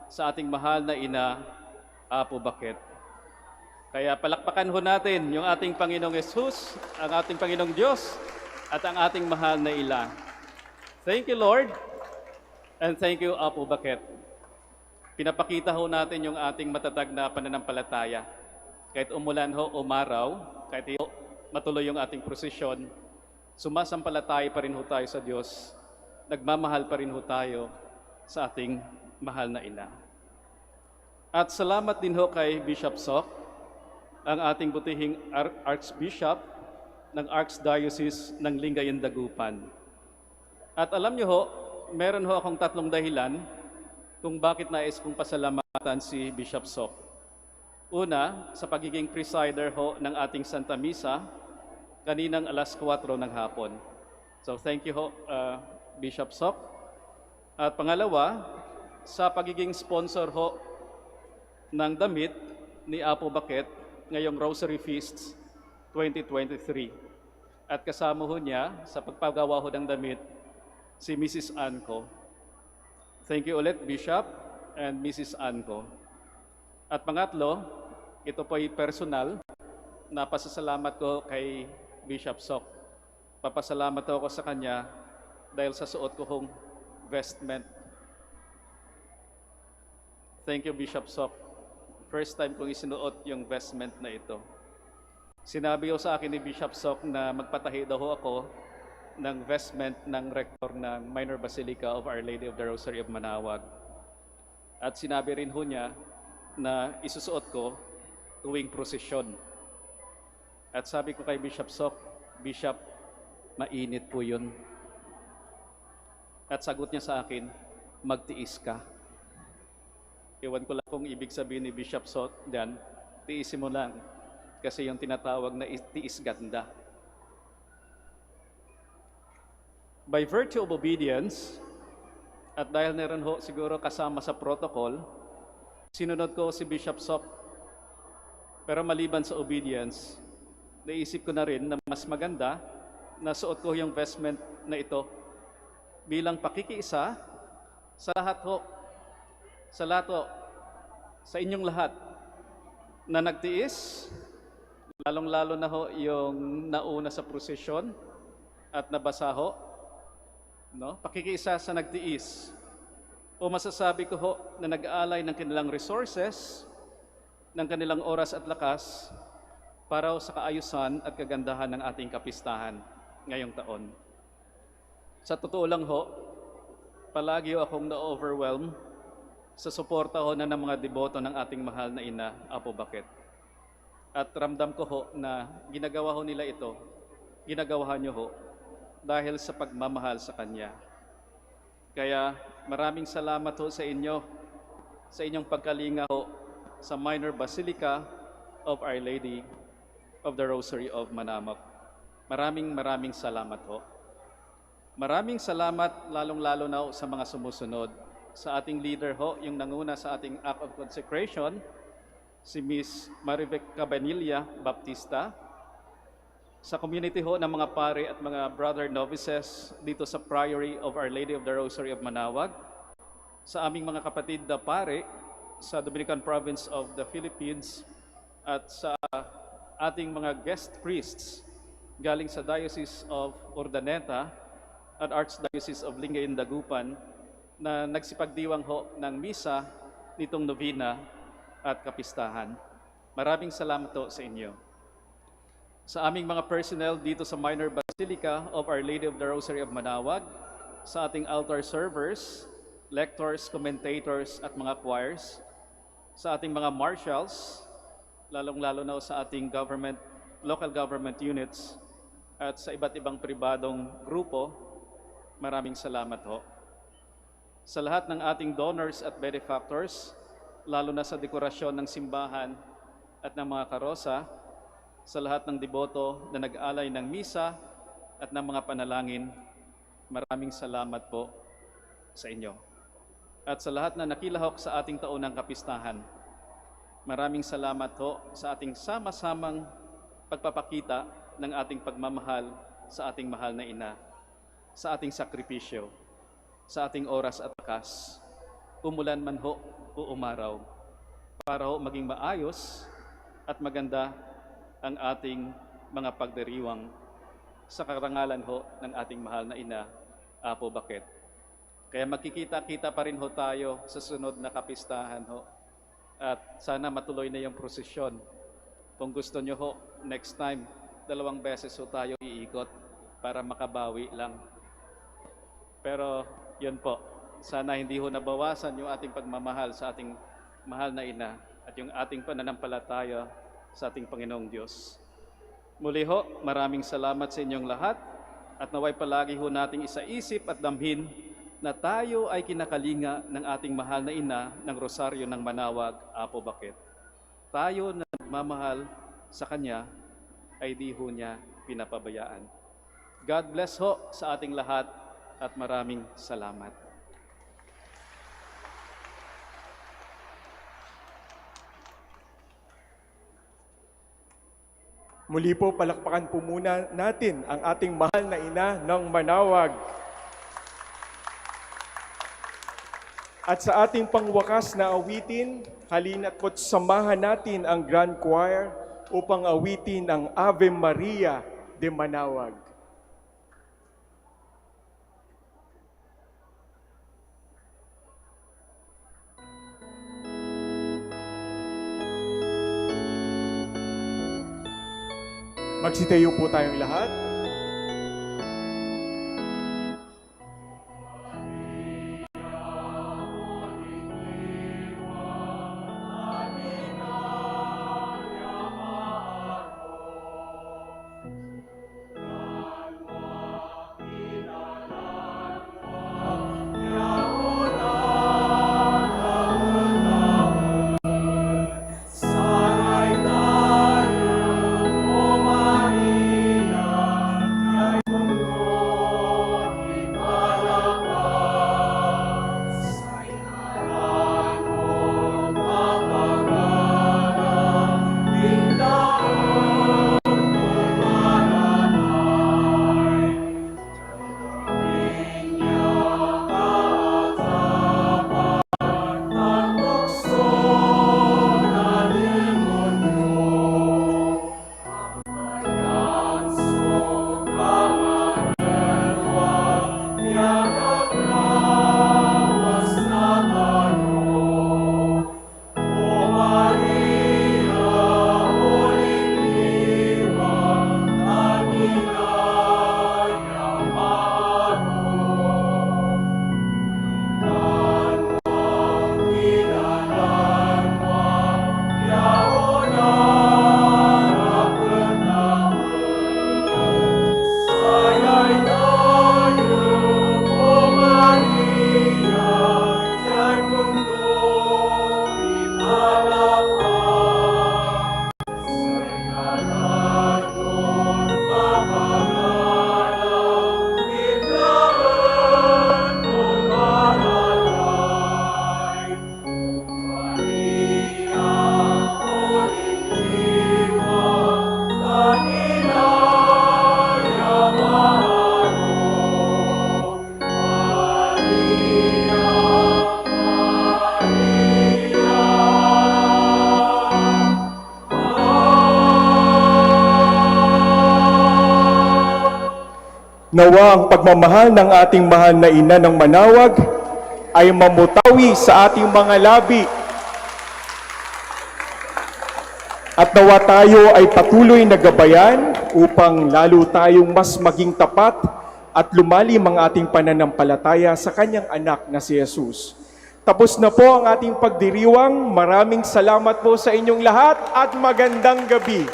sa ating mahal na ina, Apo Bakit. Kaya palakpakan ho natin yung ating Panginoong Jesus, ang ating Panginoong Diyos at ang ating mahal na ila. Thank you, Lord, and thank you, Apo Bakit. Pinapakita ho natin yung ating matatag na pananampalataya. Kahit umulan ho, umaraw, kahit matuloy yung ating prosesyon, sumasampalataya pa rin ho tayo sa Diyos, nagmamahal pa rin ho tayo sa ating mahal na ina. At salamat din ho kay Bishop Sok, ang ating butihing Archbishop ng Archdiocese ng Lingayen Dagupan. At alam niyo ho, meron ho akong 3 dahilan kung bakit nais kong pasalamatan si Bishop Sok. Una, sa pagiging presider ho ng ating Santa Misa, kaninang alas 4 ng hapon. So thank you ho, Bishop Sok. At pangalawa, sa pagiging sponsor ho ng damit ni Apo Bakit ngayong Rosary Feasts 2023. At kasama ho niya sa pagpagawa ho ng damit si Mrs. Anko. Thank you ulit, Bishop and Mrs. Anko. At pangatlo, ito po ay personal na pasasalamat ko kay Bishop Sok. Papasalamat ako sa kanya dahil sa suot ko hong vestment. Thank you, Bishop Sok. First time kong isinuot yung vestment na ito. Sinabi ko sa akin ni Bishop Sok na magpatahi daw ako ng vestment ng rector ng Minor Basilica of Our Lady of the Rosary of Manaoag. At sinabi rin ho niya na isusuot ko tuwing prosesyon. At sabi ko kay Bishop Sok, Bishop, mainit po yun. At sagot niya sa akin, magtiis ka. Iwan ko lang kung ibig sabihin ni Bishop Sok, dan tiisin mo lang. Kasi yung tinatawag na tiis ganda. By virtue of obedience, at dahil meron ho siguro kasama sa protocol, sinunod ko si Bishop Sok. Pero maliban sa obedience, naisip ko na rin na mas maganda na suot ko yung vestment na ito bilang pakikiisa sa lahat ho, sa inyong lahat na nagtiis, lalong-lalo na ho yung nauna sa prosesyon at nabasa ho, no? Pakikiisa sa nagtiis. O masasabi ko ho na nag-aalay ng kanilang resources, ng kanilang oras at lakas para sa kaayusan at kagandahan ng ating kapistahan ngayong taon. Sa totoo lang ho, palagi akong na-overwhelm sa suporta ho na ng mga deboto ng ating mahal na ina, Apo Bakit. At ramdam ko ho na ginagawa ho nila ito, ginagawa nyo ho, dahil sa pagmamahal sa Kanya. Kaya maraming salamat ho sa inyo, sa inyong pagkalinga ho sa Minor Basilica of Our Lady of the Rosary of Manaoag. Maraming salamat ho. Maraming salamat lalong-lalo na ho sa mga sumusunod. Sa ating leader ho, yung nanguna sa ating act of consecration, si Miss Marivec Cabanilla Baptista. Sa community ho ng mga pare at mga brother novices dito sa Priory of Our Lady of the Rosary of Manaoag. Sa aming mga kapatid na pare sa Dominican Province of the Philippines at sa ating mga guest priests galing sa Diocese of Urdaneta at Archdiocese of Lingayen Dagupan na nagsipagdiwang ho ng misa nitong novena at kapistahan. Maraming salamat ho sa inyo. Sa aming mga personnel dito sa Minor Basilica of Our Lady of the Rosary of Manaoag, sa ating altar servers, lectors, commentators at mga choirs, sa ating mga marshals, lalong-lalo na sa ating local government units, at sa iba't ibang pribadong grupo, maraming salamat ho. Sa lahat ng ating donors at benefactors, lalo na sa dekorasyon ng simbahan at ng mga karosa, sa lahat ng deboto na nag-alay ng misa at ng mga panalangin, maraming salamat po sa inyo. At sa lahat na nakilahok sa ating taunang kapistahan, maraming salamat ho sa ating sama-samang pagpapakita ng ating pagmamahal sa ating mahal na ina, sa ating sakripisyo, sa ating oras at lakas, umulan man ho o umaraw, para ho maging maayos at maganda ang ating mga pagdiriwang sa karangalan ho ng ating mahal na ina, Apo Bakit. Kaya magkikita-kita pa rin ho tayo sa sunod na kapistahan ho. At sana matuloy na yung prosesyon. Kung gusto nyo ho, next time, 2 beses ho tayo iikot para makabawi lang. Pero yun po, sana hindi ho nabawasan yung ating pagmamahal sa ating mahal na ina at yung ating pananampalataya sa ating Panginoong Diyos. Muli ho, maraming salamat sa inyong lahat at naway palagi ho nating isaisip at damhin na tayo ay kinakalinga ng ating mahal na ina ng Rosaryo ng Manaoag, Apo Bakit. Tayo na nagmamahal sa Kanya ay di ho niya pinapabayaan. God bless ho sa ating lahat at maraming salamat.
Muli po, palakpakan po muna natin ang ating mahal na ina ng Manaoag. At sa ating pangwakas na awitin, halina't po't samahan natin ang Grand Choir upang awitin ang Ave Maria de Manaoag. Magsitayo po tayong lahat. Nawa ang pagmamahal ng ating mahal na ina ng Manaoag ay mamutawi sa ating mga labi. At nawa tayo ay patuloy na gabayan upang lalo tayong mas maging tapat at lumalim ang ating pananampalataya sa kanyang anak na si Jesus. Tapos na po ang ating pagdiriwang. Maraming salamat po sa inyong lahat at magandang gabi.